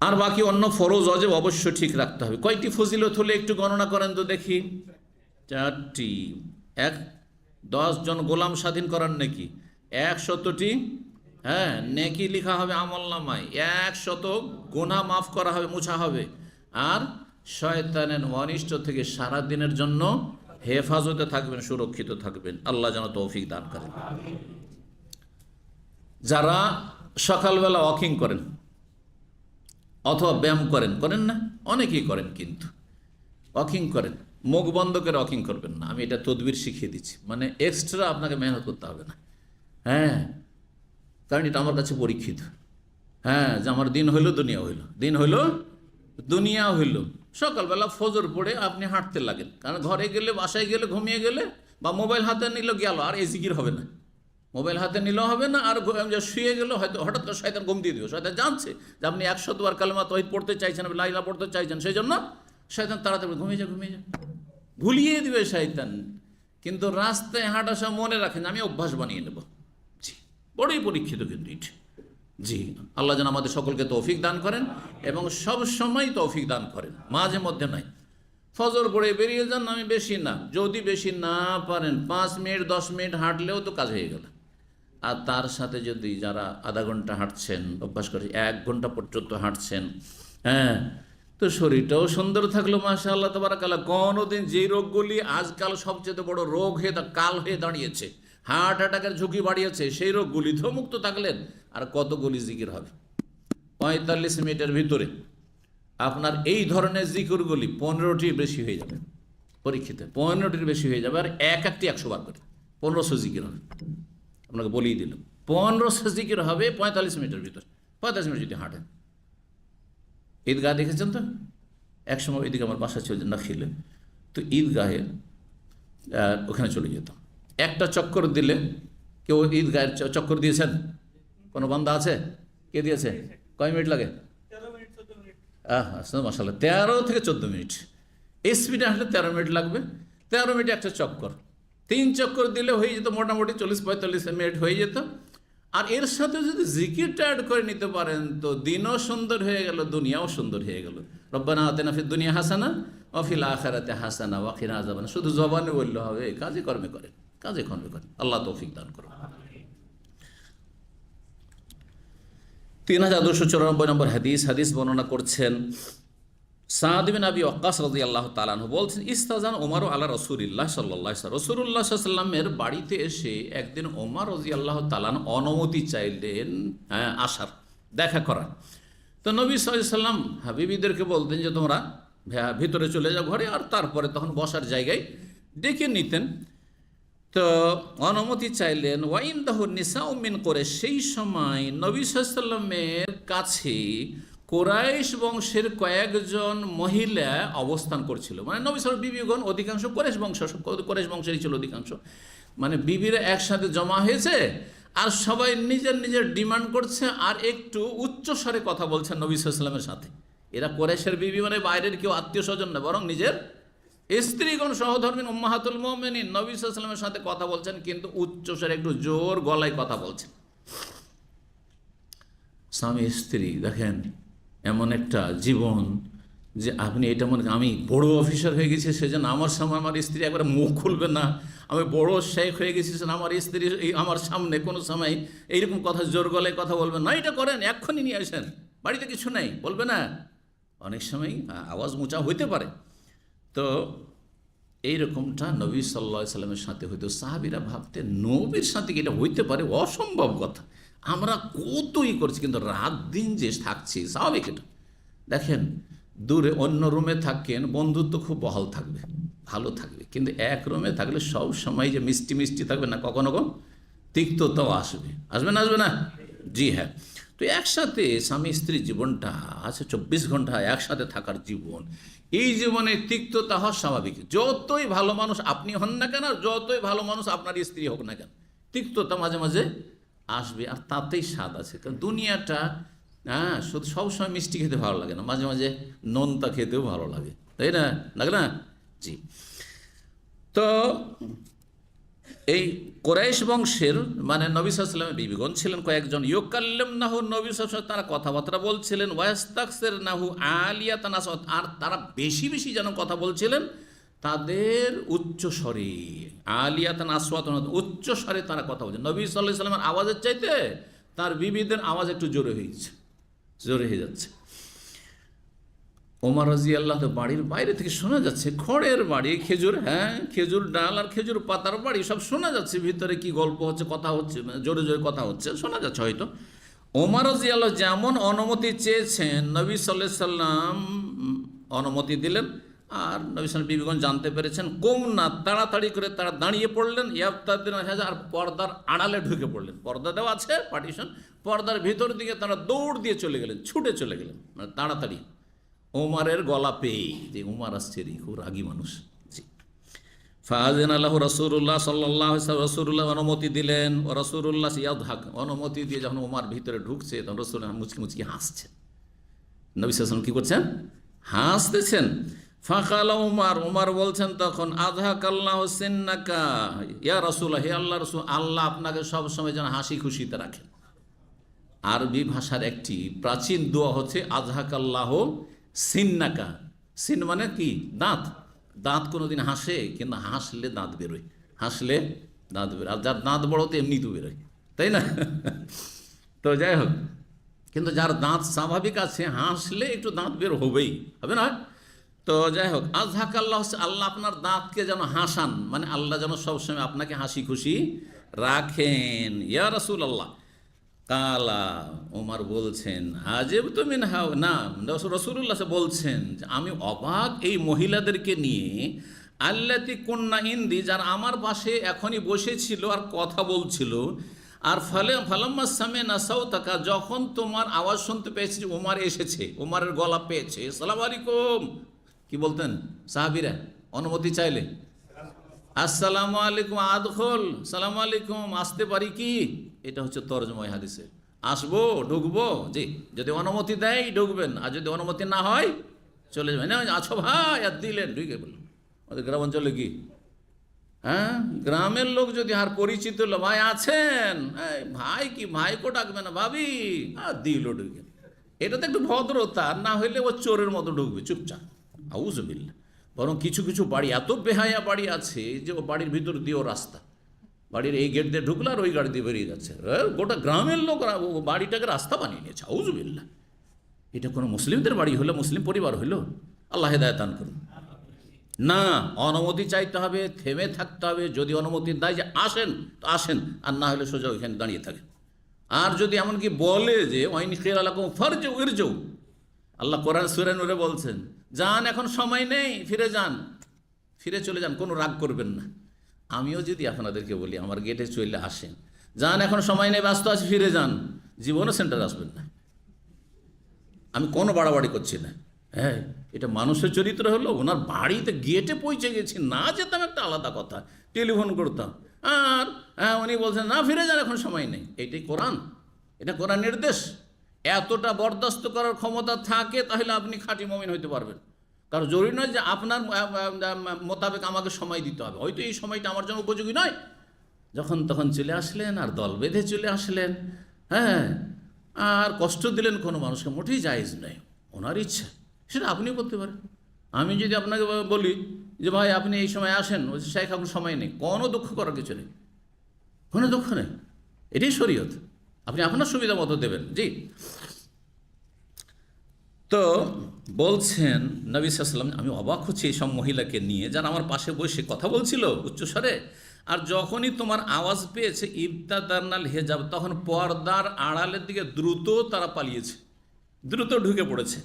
আর বাকি অন্য ফরজ অজেব অবশ্য ঠিক রাখতে হবে। কয়টি ফজিলত হলে একটু গণনা করেন তো দেখি? 4টি। 10 জন গোলাম স্বাধীন করার নেকি, 100টি হ্যাঁ নেকি লিখা হবে আমলনামায়, 100 গুনাহ মাফ করা হবে, মুছা হবে, আর শয়তানের অনিষ্ট থেকে সারা দিনের জন্য হেফাজতে থাকবেন, সুরক্ষিত থাকবেন। আল্লাহ যেন তৌফিক দান করেন। যারা সকালবেলা ওয়াকিং করেন অথবা ব্যায়াম করেন না, অনেকেই করেন, কিন্তু ওয়াকিং করেন, মুখ বন্ধ করে ওয়াকিং করবেন না। আমি এটা তদবির শিখিয়ে দিচ্ছি, মানে এক্সট্রা আপনাকে মেহনত করতে হবে না। হ্যাঁ, কারণ এটা আমার কাছে পরীক্ষিত। হ্যাঁ, যে আমার দিন হইল দুনিয়া হইল, দিন হইল দুনিয়া হইল। সকালবেলা ফজর পড়ে আপনি হাঁটতে লাগেন, কারণ ঘরে গেলে, বাসায় গেলে, ঘুমিয়ে গেলে, বা মোবাইল হাতে নিল গেল, আর এই জিকির হবে না, মোবাইল হাতে নিলেও হবে না। আর শুয়ে গেল, হয়তো হঠাৎ করে শয়তান ঘুম দিয়ে দিবে। শয়তান জানছে যে আপনি 100 বার কালেমা তাওহীদ পড়তে চাইছেন, লা ইলাহা পড়তে চাইছেন, সেই জন্য শয়তান তাড়াতাড়ি ঘুমিয়ে যা, ভুলিয়ে দিবে শয়তান। কিন্তু রাস্তায় হাঁটা সব মনে রাখেন, আমি অভ্যাস বানিয়ে নেব। জি, বড়ই পরীক্ষিত কিন্তু এটা। জি, আল্লাহ যেন আমাদের সকলকে তৌফিক দান করেন এবং সব সময় তৌফিক দান করেন, মাঝে মধ্যে নাই। ফজর পড়ে বেরিয়ে যান, আমি বেশি না, যদি বেশি না পারেন 5 মিনিট 10 মিনিট হাঁটলেও তো কাজ হয়ে গেল। আর তার সাথে যদি যারা আধা ঘন্টা হাঁটছেন, অভ্যাস করে 1 ঘন্টা পর্যন্ত হাঁটছেন, হ্যাঁ, তো শরীরটাও সুন্দর থাকলো, মাশাআল্লাহ তাবারাকাল্লাহ। কোনোদিন যে রোগগুলি আজকাল সবচেয়ে বড় রোগ হয়ে কাল হয়ে দাঁড়িয়েছে, হার্ট অ্যাটাকের ঝুঁকি বাড়িয়েছে, সেই রোগগুলি তো মুক্ত থাকলেন। আর কতগুলি জিকির হবে 45 মিনিটের ভিতরে আপনার এই ধরনের জিকিরগুলি 15টির বেশি হয়ে যাবে, পরীক্ষিত 15টির বেশি হয়ে যাবে। আর একটি 100 বার করে 1500 জিকির হবে। আপনাকে বলেই দিলাম 1500 জিকির হবে 45 মিনিটের ভিতর। 45 মিনিট যদি হাঁটেন ঈদগাহ দেখেছেন তো? একসময় ওইদিকে আমার বাসা ছিল নাখিলে, তো ঈদগাহে ওখানে চলে যেতাম। একটা চক্কর দিলে, কেউ ঈদগাহের চক্কর দিয়েছেন? কোনো বান্দা আছে? কে দিয়েছে? কয় মিনিট লাগে? মাসাল্লাহ, 13 থেকে 14 মিনিট। স্পিডে আসলে 13 মিনিট লাগবে। 13 মিনিট একটা চক্কর, 3 চক্কর দিলে হয়ে যেত মোটামুটি 40-45 মিনিট হয়ে যেত। আর এর সাথে যদি জিকিরটা অ্যাড করে নিতে পারেন তো দিনও সুন্দর হয়ে গেল, দুনিয়াও সুন্দর হয়ে গেল। রব্বানা আতিনা ফিদ দুনিয়া হাসানা ওয়া ফিল আখিরাতি হাসানা ওয়া কিনা আযাবান। শুধু জবানে বললে হবে, কাজে কর্মে করেন, কাজে কর্মে করেন। আল্লাহ তৌফিক দান করুন। 3294 নম্বর হাদিস বর্ণনা করছেন সাদ বিন আবি ওয়াক্কাস রাদিয়াল্লাহু তাআলা আনহু বলছেন, ইস্তাজান ওমর আলা রাসূলিল্লাহ সাল্লাল্লাহু আলাইহি ওয়াসাল্লাম। রাসূলুল্লাহ সাল্লাল্লাহু আলাইহি ওয়াসাল্লামের বাড়িতে এসে একদিন ওমর রাদিয়াল্লাহু তাআলা অনুমতি চাইলেন আসার, দেখা করার। তো নবী সাল্লাল্লাহু আলাইহি ওয়াসাল্লাম হাবিবিদেরকে বলতেন যে তোমরা ভিতরে চলে যাও ঘরে, আর তারপরে তখন বসার জায়গায় ডেকে নিতেন। তো অনুমতি চাইলেন। ওয়াইনদাহু নিসাউ মিন কুরাইশ, সেই সময় নবী সাল্লাল্লাহু আলাইহি ওয়াসাল্লামের কাছে কুরাইশ বংশের কয়েকজন মহিলা অবস্থান করছিল। মানে নবী সাল্লাল্লাহু বিবিগণ অধিকাংশ কুরাইশ বংশ, কুরাইশ বংশেরই ছিল অধিকাংশ। মানে বিবিরা একসাথে জমা হয়েছে আর সবাই নিজের নিজের ডিমান্ড করছে, আর একটু উচ্চস্বরে কথা বলছেন নবী সাল্লাল্লাহু আলাইহি ওয়াসাল্লামের সাথে। এরা কুরাইশের বিবি, মানে বাইরের কেউ আত্মীয় স্বজন না, বরং নিজের স্ত্রীগণ সহধর্মিন উম্মাহাতুল মুমিনিন নবী সাল্লাল্লাহু আলাইহি ওয়াসাল্লামের সাথে কথা বলছেন, কিন্তু উচ্চস্বরে একটু জোর গলায় কথা বলছেন। স্বামী স্ত্রী, দেখেন এমন একটা জীবন যে আপনি এটা মনে করেন আমি বড় অফিসার হয়ে গেছি সেজন্য আমার সামনে আমার স্ত্রী একবারে মুখ খুলবে না, আমি বড় শেখ হয়ে গেছি সেজন্য আমার স্ত্রী আমার সামনে কোনো সময় এইরকম কথা জোর গলায় কথা বলবে না। এটা করেন, এক্ষুনি নিয়ে আসেন, বাড়িতে কিছু নেই, বলবে না। অনেক সময় আওয়াজ মোচা হইতে পারে। তো এইরকমটা নবী সাল্লাল্লাহু আলাইহি সাল্লামের সাথে হইতো। সাহাবীরা ভাবতেন নবীর সাথে কি এটা হইতে পারে? অসম্ভব কথা। আমরা কতই করছি, কিন্তু রাত দিন যে থাকছি স্বাভাবিক এটা। দেখেন দূরে অন্য রুমে থাকেন, বন্ধুত্ব খুব বহাল থাকবে, ভালো থাকবে, কিন্তু এক রুমে থাকলে সব সময় যে মিষ্টি মিষ্টি থাকবে না, কখনো তিক্ততাও আসবে, আসবে না? আসবে না? জি হ্যাঁ। তো একসাথে স্বামী স্ত্রীর জীবনটা আছে 24 ঘন্টা একসাথে থাকার জীবন। এই জীবনে তিক্ততা হওয়া স্বাভাবিক। যতই ভালো মানুষ আপনি হন না কেন, যতই ভালো মানুষ আপনার স্ত্রী হোক না কেন, তিক্ততা মাঝে মাঝে আসবে। আর তাতেই স্বাদ আছে, কারণ দুনিয়াটা শুধু সবসময় মিষ্টি খেতে ভালো লাগে না, মাঝে মাঝে নোনতা খেতেও ভালো লাগে, তাই না? লাগে না? জি। তো এই কুরাইশ বংশের মানে নবী সাল্লাল্লাহু আলাইহি ওয়াসাল্লামের বিবিগণ ছিলেন কয়েকজন। ইউকাল্লিমনাহু, নবী সাল্লাল্লাহু আলাইহি ওয়াসাল্লাম তারা কথাবার্তা বলছিলেন। ওয়াস্তাকসিরনাহু আলিয়াতান আসওয়াত, আর তারা বেশি বেশি যেন কথা বলছিলেন তাদের উচ্চ স্বরে। আলিয়াতান আসওয়াত, উচ্চ স্বরে তারা কথা বলছেন। নবী সাল্লাল্লাহু আলাইহি ওয়াসাল্লামের আওয়াজের চাইতে তার বিবিদের আওয়াজ একটু জোরে হয়ে যাচ্ছে। ওমর রাদিয়াল্লাহু আনহু বাড়ির বাইরে থেকে শোনা যাচ্ছে, খড়ের বাড়ি, খেজুর ডাল আর খেজুর পাতার বাড়ি, সব শোনা যাচ্ছে। ভিতরে কি গল্প হচ্ছে, কথা হচ্ছে, জোরে জোরে কথা হচ্ছে, শোনা যাচ্ছে হয়তো। ওমর রাদিয়াল্লাহু যেমন অনুমতি চেয়েছেন নবী সাল্লাল্লাহু আলাইহি সাল্লাম অনুমতি দিলেন। আর নবী সাল্লাল্লাহু বিবিগণ জানতে পেরেছেন, না তাড়াতাড়ি করে তারা দাঁড়িয়ে পড়লেন। ইয়াফতাদিন, আর পর্দার আড়ালে ঢুকে পড়লেন। পর্দা দেওয়া আছে, পার্টিশন, পর্দার ভিতর দিকে তারা দৌড় দিয়ে চলে গেলেন, ছুটে চলে গেলেন, মানে তাড়াতাড়ি। ওমরের গলা পেয়ে, যে ওমর আসছে রে, খুব রাগী মানুষ। জি। ফাআযানা লাহু রাসূলুল্লাহ সাল্লাল্লাহু আলাইহি ওয়াসাল্লাম, রাসূলুল্লাহ অনুমতি দিলেন। ও রাসূলুল্লাহ ইয়াদহাক, অনুমতি দিয়ে যখন ওমর ভিতরে ঢুকছে তখন রাসূলুল্লাহ মুচকি মুচকি হাসছেন। নবী সাল্লাল্লাহু আলাইহি ওয়াসাল্লাম কি করছেন? হাসতেছেন। ফাকালা ওমর বলছেন তখন, আযহাকাল্লাহু সিন্নাকা ইয়া রাসূলুল্লাহ, হে আল্লাহর রাসূল, আল্লাহ আপনাকে সব সময় যেন হাসি খুশিতে রাখেন। আরবি ভাষার একটি প্রাচীন দোয়া হচ্ছে আযহাকাল্লাহু সিন্নাকা। সিন মানে কি? দাঁত। দাঁত কোনোদিন হাসে, কিন্তু হাসলে দাঁত বেরোয়, হাসলে দাঁত বেরোয়। আর যার দাঁত বড় তো এমনি তো বেরোয়, তাই না? তো যাই হোক, কিন্তু যার দাঁত স্বাভাবিক আছে হাসলে একটু দাঁত বের হবেই, হবে না? তো যাই হোক, আযহাকাল্লাহ, আল্লাহ আপনার দাঁতকে যেন হাসান, মানে আল্লাহ যেন সবসময় আপনাকে হাসি খুশি রাখেন। ইয়া রাসূলুল্লাহ, কালা, ওমর বলছেন, আজেব তো মিনহা, না রাসূলুল্লাহ বলছেন যে আমি অবাক এই মহিলাদেরকে নিয়ে, আল্লাতি কুন্না ইন্দি, যারা আমার পাশে এখনই বসেছিল আর কথা বলছিল, আর ফালাম্মা সামি'না সাওতাকা, যখন তোমার আওয়াজ শুনতে পেয়েছে যে ওমর এসেছে, ওমরের গলা পেয়েছে, আসসালামু আলাইকুম, কি বলতেন সাহাবীরা অনুমতি চাইলে? আসসালামু আলাইকুম আদখুল, সালামু আলাইকুম, আসতে পারি কি? এটা হচ্ছে তরজমা হাদিসে। আসবো, ঢুকবো, জি, যদি অনুমতি দেয় ঢুকবেন, আর যদি অনুমতি না হয় চলে যাবেন। না আছো ভাই, আর দিলেন, ঢুকে বলুন। আমাদের গ্রাম অঞ্চলে কি, হ্যাঁ, গ্রামের লোক যদি আর পরিচিত লোক ভাই আছেন, ভাই কি ভাইকে ডাকবে না, ভাবি, আর দিল ঢুকে। এটা তো একটু ভদ্রতা, না হইলে ও চোরের মতো ঢুকবে চুপচাপ। আউযুবিল্লাহ। বরং কিছু কিছু বাড়ি এত বেহায়া বাড়ি আছে যে ও বাড়ির ভিতর দিয়েও রাস্তা, বাড়ির এই গেট দিয়ে ঢুকলো আর ওই গাড়ি দিয়ে বেরিয়ে যাচ্ছে, গোটা গ্রামের লোক বাড়িটাকে রাস্তা বানিয়ে নিয়েছে। আউযুবিল্লাহ। এটা কোনো মুসলিমদের বাড়ি হলো, মুসলিম পরিবার হলো? আল্লাহ হেদায়েত দান করুন। না, অনুমতি চাইতে হবে, থেমে থাকতে হবে। যদি অনুমতি দেয় যে আসেন তো আসেন, আর না হলে সোজা ওইখানে দাঁড়িয়ে থাকেন। আর যদি এমনকি বলে যে ওয়াইন কিলা লাকুম ফারজিউ ইরজিউ, আল্লাহ কোরআন সূরা নূরে বলছেন, যান, এখন সময় নেই, ফিরে যান, ফিরে চলে যান, কোনো রাগ করবেন না। আমিও যদি আপনাদেরকে বলি আমার গেটে চলে আসেন, যান, এখন সময় নেই, ব্যস্ত আছে, ফিরে যান, জীবনও সেন্টারে আসবেন না। আমি কোনো বাড়াবাড়ি করছি না। হ্যাঁ, এটা মানুষের চরিত্র হলো। ওনার বাড়িতে গেটে পৌঁছে গেছি, না যেতাম একটা আলাদা কথা, টেলিফোন করতাম, আর হ্যাঁ উনি বলছেন না ফিরে যান, এখন সময় নেই। এইটাই কোরআন, এটা কোরআন নির্দেশ। এতটা বরদাস্ত করার ক্ষমতা থাকে তাহলে আপনি খাঁটি মুমিন হইতে পারবেন। কারণ জরুরি নয় যে আপনার মোতাবেক আমাকে সময় দিতে হবে, হয়তো এই সময়টা আমার জন্য উপযোগী নয়। যখন তখন চলে আসলেন আর দল বেঁধে চলে আসলেন, হ্যাঁ, আর কষ্ট দিলেন কোনো মানুষকে, মোটেই জায়েজ নয়। ওনার ইচ্ছা, সেটা আপনিও করতে পারেন। আমি যদি আপনাকে বলি যে ভাই আপনি এই সময় আসেন, বলছি শেখ এখন সময় নেই, কোনো দুঃখ করার কিছু নেই, কোনো দুঃখ নেই, এটাই শরীয়ত। আপনি আপনার সুবিধা মতো দেবেন। জি, তো বলছেন নবী সাল্লাল্লাহু আলাইহি ওয়াসাল্লাম, আমি অবাক হচ্ছি এইসব মহিলাকে নিয়ে যারা আমার পাশে বসে কথা বলছিল উচ্চস্বরে, আর যখনই তোমার আওয়াজ পেয়েছে ইবতাদারনাল হিজাব, তখন পর্দার আড়ালের দিকে দ্রুত তারা পালিয়েছে, দ্রুত ঢুকে পড়েছে।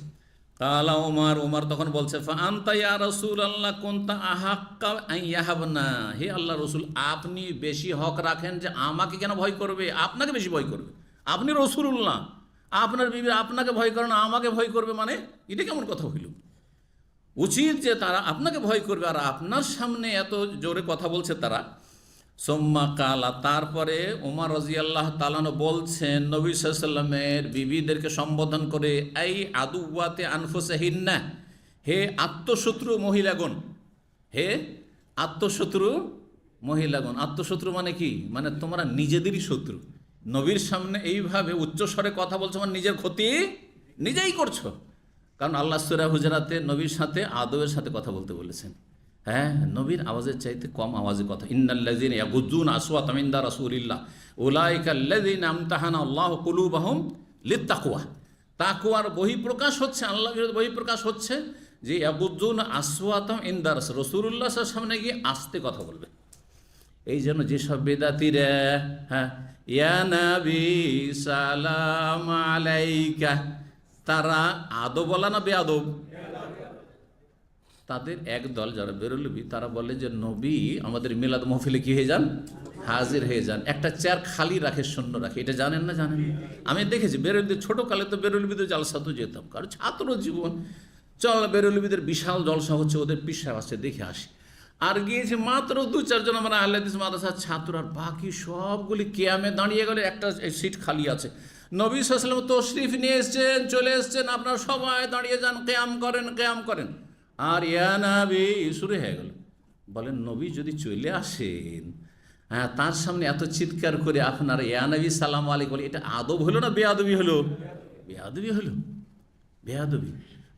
কালা ওমর, ওমর তখন বলছে, ফাআনতা ইয়া রাসূলুল্লাহ কুনতা আহাক্কা আন ইয়াহাবনা, হে আল্লাহ রসুল, আপনি বেশি হক রাখেন যে আমাকে কেন ভয় করবে, আপনাকে বেশি ভয় করবে। আপনি রাসূলুল্লাহ, আপনার বিবি আপনাকে ভয় করে না, আমাকে ভয় করবে, মানে এটা কেমন কথা হইল? উচিত যে তারা আপনাকে ভয় করবে, আর আপনার সামনে এত জোরে কথা বলছে তারা। সোম্মা কালা, তারপরে ওমর রাদিয়াল্লাহু তাআলা বলছেন নবী সাল্লাল্লাহু আলাইহি ওয়াসাল্লামের বিবিদেরকে সম্বোধন করে, এই আদুওয়াতে আনফুসিহিন্না, হে আত্মশত্রু মহিলাগণ, হে আত্মশত্রু মহিলাগণ। আত্মশত্রু মানে কি? মানে তোমরা নিজেদেরই শত্রু। নবীর সামনে এইভাবে উচ্চস্বরে কথা বলছো, মানে নিজের ক্ষতি নিজেই করছো। কারণ আল্লাহ সূরা হুজুরাতে নবীর সাথে আদবের সাথে কথা বলতে বলেছেন। হ্যাঁ, নবীর আওয়াজের চাইতে কম আওয়াজে কথা। ইন্নাল্লাযীনা ইয়াগুযযুনা আসওয়াতাহুম ইনদা রাসূলিল্লাহ উলাইকাল্লাযীনা আমতাহানা আল্লাহু কুলুবাহুম লিত্তাকওয়া। তাকওয়ার বহিঃপ্রকাশ হচ্ছে, আল্লাহর বহিঃপ্রকাশ হচ্ছে যে ইয়াগুযযুনা আসওয়াতাহুম ইনদা রাসূলিল্লাহ, রাসূলুল্লাহর সামনে গিয়ে আস্তে কথা বলবে। এই জন্য যেসব বেদাতিরা, হ্যাঁ, ইয়া নবী সালাম আলাইকা, তারা আদব বলা না বেয়াদব, তাদের এক দল যারা বেরলবি, তারা বলে যে নবী আমাদের মিলাদ মাহফিলে কি হয়ে যান, হাজির হয়ে যান। একটা চেয়ার খালি রাখে, শূন্য রাখে। এটা জানেন না? জানেন? আমি দেখেছি বেরলবি, ছোটোকালে তো বেরলবিদের জালসাতেও যেতাম, কারণ ছাত্র জীবন, চল বেরলবিদের বিশাল জলসা হচ্ছে, ওদের পিসা আসছে, দেখে আসি। আর গিয়েছে মাত্র 2-4 জন আমরা আহলে হাদিস মাদ্রাসার ছাত্র, আর বাকি সবগুলি কিয়ামে দাঁড়িয়ে গেলে একটা সিট খালি আছে। নবী সাল্লাল্লাহু আলাইহি ওয়াসাল্লাম তশরিফ নিয়ে এসছেন, চলে এসছেন, আপনারা সবাই দাঁড়িয়ে যান, কিয়াম করেন, কিয়াম করেন। আর ইয়া নবী শুরু হয়ে গেল। বলেন নবী যদি চলে আসেন, হ্যাঁ, তার সামনে এত চিৎকার করে আপনার ইয়া নবী সালাম আলাইকুম বলে, এটা আদব হলো না বেয়াদবি হলো? বেয়াদবি হলো, বেয়াদবি।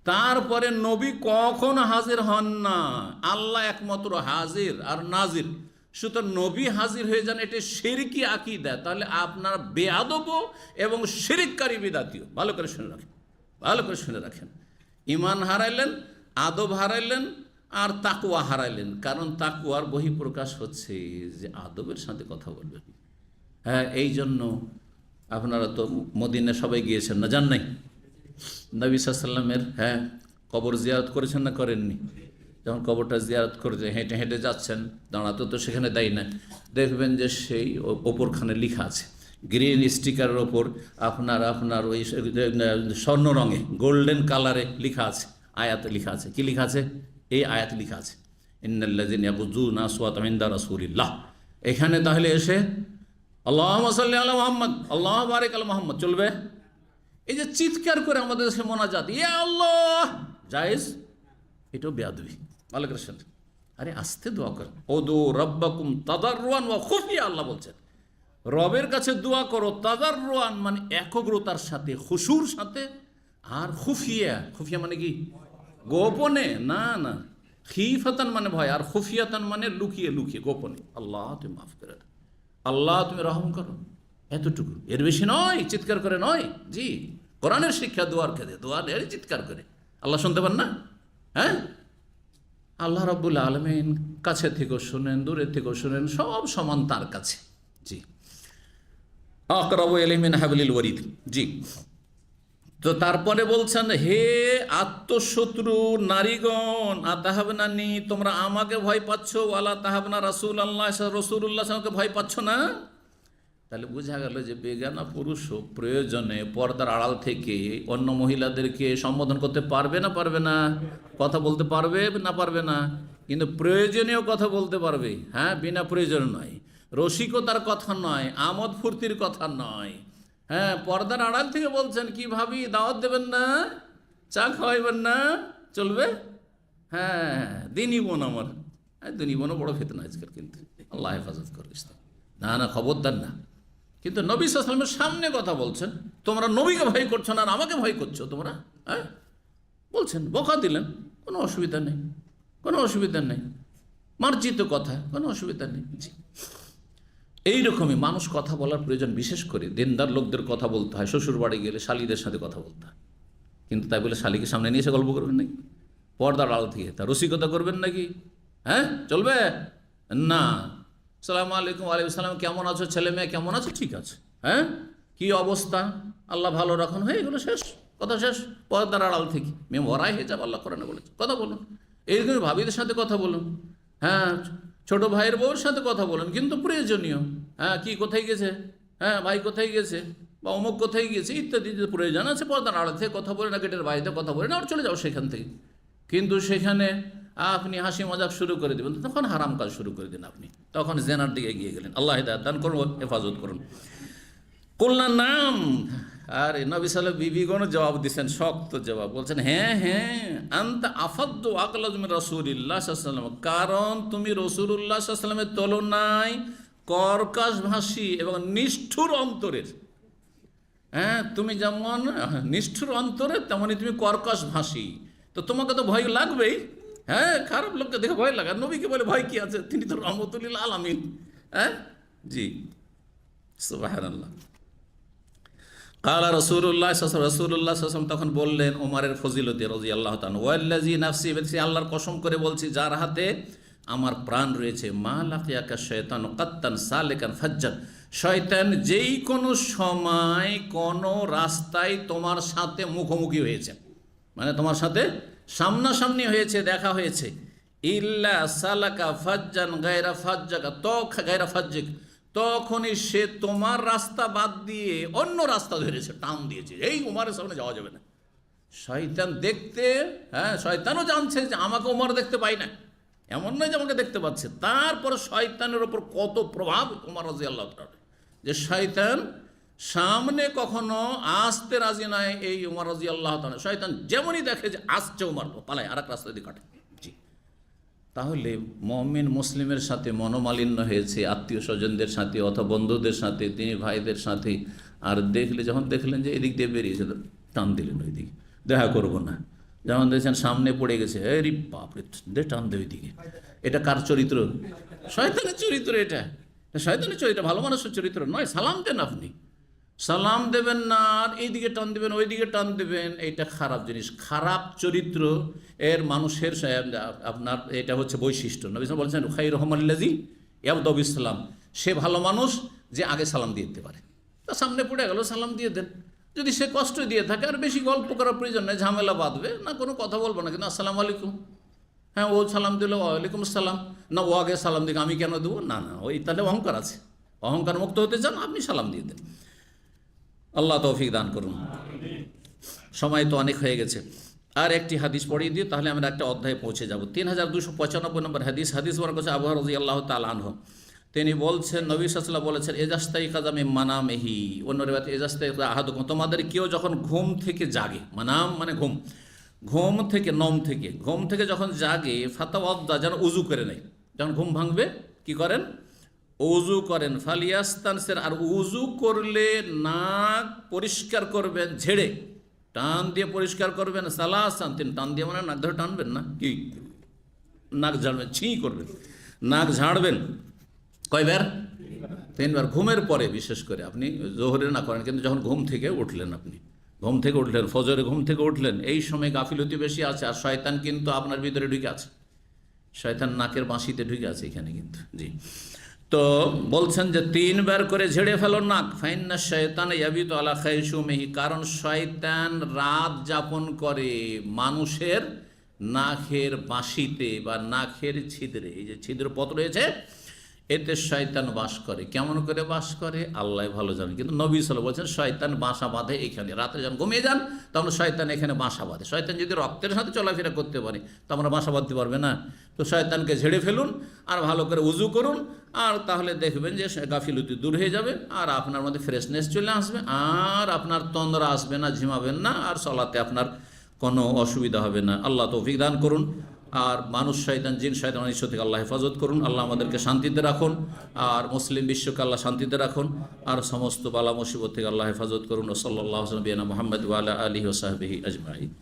তারপরে নবী কখন হাজির হন না, আল্লাহ একমাত্র হাজির আর নাজির। সুতরাং নবী হাজির হয়ে যান, এটা শিরকি আকীদা। তাহলে আপনার বেয়াদব এবং শিরককারী বিদাতীয়। ভালো করে শুনে রাখেন, ভালো করে শুনে রাখেন। ঈমান হারাইলেন, আদব হারাইলেন, আর তাকওয়া হারাইলেন। কারণ তাকওয়ার বহিঃপ্রকাশ হচ্ছে যে আদবের সাথে কথা বলবেন। হ্যাঁ, এই জন্য আপনারা তো মদিনা সবাই গিয়েছেন না, যান নাই? নবী সাল্লাল্লাহু আলাইহি ওয়াসাল্লামের, হ্যাঁ, কবর জিয়ারত করেছেন না করেননি? যখন কবরটা জিয়ারত করে হেঁটে হেঁটে যাচ্ছেন, দাঁড়াতে তো সেখানে দেয় না, দেখবেন যে সেই ওপরখানে লেখা আছে গ্রিন স্টিকারের ওপর আপনার আপনার ওই স্বর্ণ রঙে গোল্ডেন কালারে লেখা আছে, আয়াত লেখা আছে। কি লেখা আছে? এই আয়াত লেখা আছে, ইন্নাল্লাযিনা ইয়াগুযুনা আসওয়াতাহুম ইনদা রাসূলিল্লাহ। এখানে তাহলে এসে আল্লাহুম্মা সাল্লি আলা মুহাম্মদ, আল্লাহুম্মা বারিক আলা মুহাম্মদ চলবে? এই যে চিৎকার করে আমাদের দেশে মোনাজাত, ইয়া আল্লাহ, জায়েজ? এটাও বেয়াদবি। ওয়ালাইকুম আসসালাম। আরে আস্তে দোয়া করেন। উদু রাব্বাকুম তাদাররুআন ওয়া খুফিয়া, আল্লাহ বলছেন রবের কাছে দোয়া করো তাদাররুআন মানে একগ্রতার সাথে, খুশুর সাথে, আর খুফিয়া, খুফিয়া মানে কি? গোপনে। না না, খিফাতান মানে ভয়, আর খুফিয়াতান মানে লুকিয়ে লুকিয়ে গোপনে। আল্লাহ তুমি মাফ করে দাও, আল্লাহ তুমি রহম করো, এতটুকু, এর বেশি নয়। চিৎকার করে নয়। জি, কোরআনের শিক্ষা দোয়ার খেদে, দোয়ার চিৎকার করে। আল্লাহ শুনতে পান না? হ্যাঁ, আল্লাহ রাব্বুল আলামিন কাছে থেকেও শুনেন, দূরে থেকেও শুনেন, সব সমান তার কাছে। জি, আকরাবু ইলাইহি মিন হাবলিল ওয়ারিদ। জি, তো তারপরে বলছেন, হে আত্মশত্রু নারীগণ, আতাহাবনানি, তোমরা আমাকে ভয় পাচ্ছ, ওয়ালা তাহাবনা রাসূলুল্লাহ, রাসূলুল্লাহকে ভয় পাচ্ছ না। তাহলে বোঝা গেল যে বেগানা পুরুষও প্রয়োজনে পর্দার আড়াল থেকে অন্য মহিলাদেরকে সম্বোধন করতে পারবে না, পারবে না? কথা বলতে পারবে না, পারবে না? কিন্তু প্রয়োজনীয় কথা বলতে পারবে। হ্যাঁ, বিনা প্রয়োজন নয়, রসিকতার কথা নয়, আমোদ ফুর্তির কথা নয়। হ্যাঁ, পর্দার আড়াল থেকে বলছেন, কি ভাবি দাওয়াত দেবেন না, চা খাওয়াইবেন না, চলবে? হ্যাঁ, দিনই বোন আমার, দিনই বোনও বড় ফিতনা আজকাল, কিন্তু আল্লাহ হেফাজত করিস। না না, খবরদার না। কিন্তু নবী সাল্লাল্লাহু আলাইহি ওয়াসাল্লামের সামনে কথা বলছেন, তোমরা নবীকে ভয় করছো না, আর আমাকে ভয় করছো তোমরা। হ্যাঁ, বলছেন, বকা দিলেন, কোনো অসুবিধা নেই, কোনো অসুবিধা নেই, মার্জিত কথা, কোনো অসুবিধা নেই। জি, এইরকমই মানুষ কথা বলার প্রয়োজন। বিশেষ করে দিনদার লোকদের কথা বলতে হয়। শ্বশুর বাড়ি গেলে শালীদের সাথে কথা বলতে হয়, কিন্তু তাই বলে শালীকে সামনে নিয়ে এসে গল্প করবেন নাকি? পর্দার আড়াল থেকে তা রসিকতা করবেন নাকি? হ্যাঁ, চলবে না। সালামু আলাইকুম, ওয়ালাইকুম সালাম, কেমন আছো, ছেলে মেয়ে কেমন আছে? ঠিক আছে। হ্যাঁ, কি অবস্থা? আল্লাহ ভালো রাখুন, হয়ে গেলো, শেষ, কথা শেষ। পর্দার আড়াল থেকে মেয়ে ভরাই হয়ে যাবে, আল্লাহ কোরআনে বলেছে। কথা বলুন, এইরকম ভাবিদের সাথে কথা বলুন। হ্যাঁ, ছোট ভাইয়ের বউর সাথে কথা বলুন, কিন্তু প্রয়োজনীয়। হ্যাঁ, কি কোথায় গেছে, হ্যাঁ ভাই কোথায় গেছে, বা অমুক কোথায় গেছে, ইত্যাদি প্রয়োজন আছে, পর্দার আড়াল থেকে কথা বলে না, গেটের বাইরে কথা বলে না, আর চলে যাও সেখান থেকে। কিন্তু সেখানে আপনি হাসি মজাক শুরু করে দেবেন, তখন হারাম কাজ শুরু করে দিন আপনি, তখন জেনার দিকে এগিয়ে গেলেন। আল্লাহ হিদায়াত দান করুন, হেফাজত করুন। কল্যাণ নাম। আর নবী সাল্লাল্লাহু বিবিগণ জবাব দিচ্ছেন, শক্ত জবাব, বলছেন, হ্যাঁ হ্যাঁ, আনতা আফাদ্দু আকলাজ মিন রাসূলিল্লাহ সাল্লাল্লাহু আলাইহি ওয়াসাল্লাম, কারণ তুমি রাসূলুল্লাহ সাল্লাল্লাহু আলাইহি ওয়াসাল্লামের তুলনায় কর্কশভাষী এবং নিষ্ঠুর অন্তরের। হ্যাঁ, তুমি যেমন নিষ্ঠুর অন্তরের, তেমনই তুমি কর্কশভাষী। তো তোমাকে তো ভয় লাগবেই। হ্যাঁ, খারাপ লোককে দেখে ভয় লাগে, আর নবীকে বলে ভয় কি আছে, তিনি তো রহমতুল লিল আলামিন। হ্যাঁ, জি, সুবহানাল্লাহ। কালা রাসূলুল্লাহ সাল্লাল্লাহু আলাইহি ওয়াসাল্লাম তখন বললেন ওমরের ফজিলতে রাদিয়াল্লাহু তাআলা, ওয়াল্লাযী নাফসি বিয়াদিহি, আল্লাহর কসম করে বলছি যার হাতে আমার প্রাণ রয়েছে, মা লাকিয়াকা শায়তানু কাত্তান সালিকান ফাজ্জান, শয়তান যেই কোনো সময় কোনো রাস্তায় তোমার সাথে মুখোমুখি হয়েছে, মানে তোমার সাথে সামনাসামনি হয়েছে, দেখা হয়েছে, ইল্লা সালাকা ফাজ্জান গায়রা ফাজ্জাকা গায়রা ফাজ্জিক, তখনই সে তোমার রাস্তা বাদ দিয়ে অন্য রাস্তা ধরেছে, টান দিয়েছে, এই উমারের সামনে যাওয়া যাবে না। শয়তান দেখতে, হ্যাঁ, শয়তানও জানছে যে আমাকে উমর দেখতে পাই না, এমন নয় যে আমাকে দেখতে পাচ্ছে। তারপর শয়তানের ওপর কত প্রভাব উমর রাদিয়াল্লাহু তাআলা, যে শয়তান সামনে কখনো আসতে রাজি নয় এই উমর রাদিয়াল্লাহু তাআলা। শয়তান যেমনই দেখে যে আসছে উমর, পালায় আর এক রাস্তা দিয়ে কাটে। জি, তাহলে মুমিন মুসলিমের সাথে মনোমালিন্য হয়েছে, আত্মীয় স্বজনদের সাথে অথবা বন্ধুদের সাথে, তিনি ভাইদের সাথে, আর দেখলে যখন দেখলেন যে এদিক দিয়ে বেরিয়েছে, টান দিলেন ওই দিকে, দেখা করবো না। যেমন দেখছেন সামনে পড়ে গেছে, রে বাপরে, দে টান দে ওই দিকে। এটা কার চরিত্র? শয়তানের চরিত্র। এটা শয়তানের চরিত্র, ভালো মানুষের চরিত্র নয়। সালাম দেন, আপনি সালাম দেবেন না, আর এইদিকে টান দেবেন, ওই দিকে টান দেবেন, এইটা খারাপ জিনিস, খারাপ চরিত্র এর মানুষের আপনার এটা হচ্ছে বৈশিষ্ট্য। নবী সাল্লাল্লাহু আলাইহি ওয়াসাল্লাম বলছেন, খায়রুহুম আল্লাযী ইয়াবদাউ বিসসালাম, সে ভালো মানুষ যে আগে সালাম দিয়ে দিতে পারে। তা সামনে পড়ে গেল, সালাম দিয়ে দেন। যদি সে কষ্ট দিয়ে থাকে, আর বেশি গল্প করার প্রয়োজন নেই, ঝামেলা বাঁধবে না, কোনো কথা বলবো না, কিন্তু আসসালামু আলাইকুম, হ্যাঁ ও সালাম দিল, ওয়ালাইকুম আসসালাম, না ও আগে সালাম দিকে আমি কেন দেবো, না না, ওই তাহলে অহংকার আছে, অহংকার মুক্ত হতে চান, আপনি সালাম দিয়ে দেন। আল্লাহ তৌফিক দান করুন। সময় তো অনেক হয়ে গেছে, আর একটি হাদিস পড়িয়ে দিয়ে তাহলে আমরা একটা অধ্যায়ে পৌঁছে যাব। 3295 নম্বর হাদিস। হাদিস বর্ণনা করেছে আবু হুরায়রা রাদিয়াল্লাহু তাআলা আনহু। তিনি বলছেন, নবী সাল্লাল্লাহু আলাইহি ওয়াসাল্লাম বলেছেন, এজাস্তাই কাজামে মানামেহি, অন্য রিওয়ায়াতে এজাস্তাই আহাদুকুম, তোমাদের কেউ যখন ঘুম থেকে জাগে, মানাম মানে ঘুম, ঘুম থেকে, নম থেকে, ঘুম থেকে যখন জাগে, ফাতাওয়াদ্দা, যেন উজু করে নেয়। যখন ঘুম ভাঙবে কি করেন? উজু করেন। ফালিয়াস্তানসির, আর উজু করলে নাক পরিষ্কার করবেন ঝেড়ে, টান দিয়ে পরিষ্কার করবেন। সালাসান, তিন টান দিয়ে মানে নাক ধরে টানবেন না, কি নাক ঝাড়বেন, ছিঁ করবেন, নাক ঝাড়বেন। কয়বার? 3 বার। ঘুমের পরে বিশেষ করে, আপনি জোহরে না করেন, কিন্তু যখন ঘুম থেকে উঠলেন, আপনি ঘুম থেকে উঠলেন, ফজরে ঘুম থেকে উঠলেন, এই সময় গাফিলতি বেশি আছে, আর শয়তান কিন্তু আপনার ভিতরে ঢুকে আছে, শয়তান নাকের বাঁশিতে ঢুকে আছে এখানে কিন্তু। জি, তো বলছেন যে 3 বার করে ঝেড়ে ফেলো নাক। ফাইন্না শয়তান ইয়াবিতু আলা খাইশুমিহি, কারণ শয়তান রাত যাপন করে মানুষের নাকের বাঁশিতে বা নাকের ছিদ্রে। এই যে ছিদ্র পথ রয়েছে, এতে শয়তান বাস করে। কেমন করে বাস করে আল্লাহ ভালো জানে, কিন্তু নবী সাল্লাল্লাহু আলাইহি ওয়াসাল্লাম বলছেন শয়তান বাসা বাঁধে এখানে। রাতে যখন ঘুমিয়ে যান তখন শয়তান এখানে বাসা বাঁধে। শয়তান যদি রক্তের সাথে চলাফেরা করতে পারে তো আমরা বাসা বাঁধতে পারবে না। তো শয়তানকে ঝেড়ে ফেলুন, আর ভালো করে উজু করুন, আর তাহলে দেখবেন যে গাফিলতি দূর হয়ে যাবে, আর আপনার মধ্যে ফ্রেশনেস চলে আসবে, আর আপনার তন্দ্রা আসবে না, ঝিমাবেন না, আর চলাতে আপনার কোনো অসুবিধা হবে না। আল্লাহ তৌফিক দান করুন। আর মানুষ শয়তান, জিন শয়তান ঈশ্বর থেকে আল্লাহ হেফাজত করুন। আল্লাহ আমাদেরকে শান্তিতে রাখুন, আর মুসলিম বিশ্বকে আল্লাহ শান্তিতে রাখুন, আর সমস্ত বালা মুসিবত থেকে আল্লাহ হেফাজত করুন। ও সাল্লাল্লাহু আলা নবিয়িনা মুহাম্মদ ওয়া আলা আলিহি ওয়া সাহবিহি আজমাইন।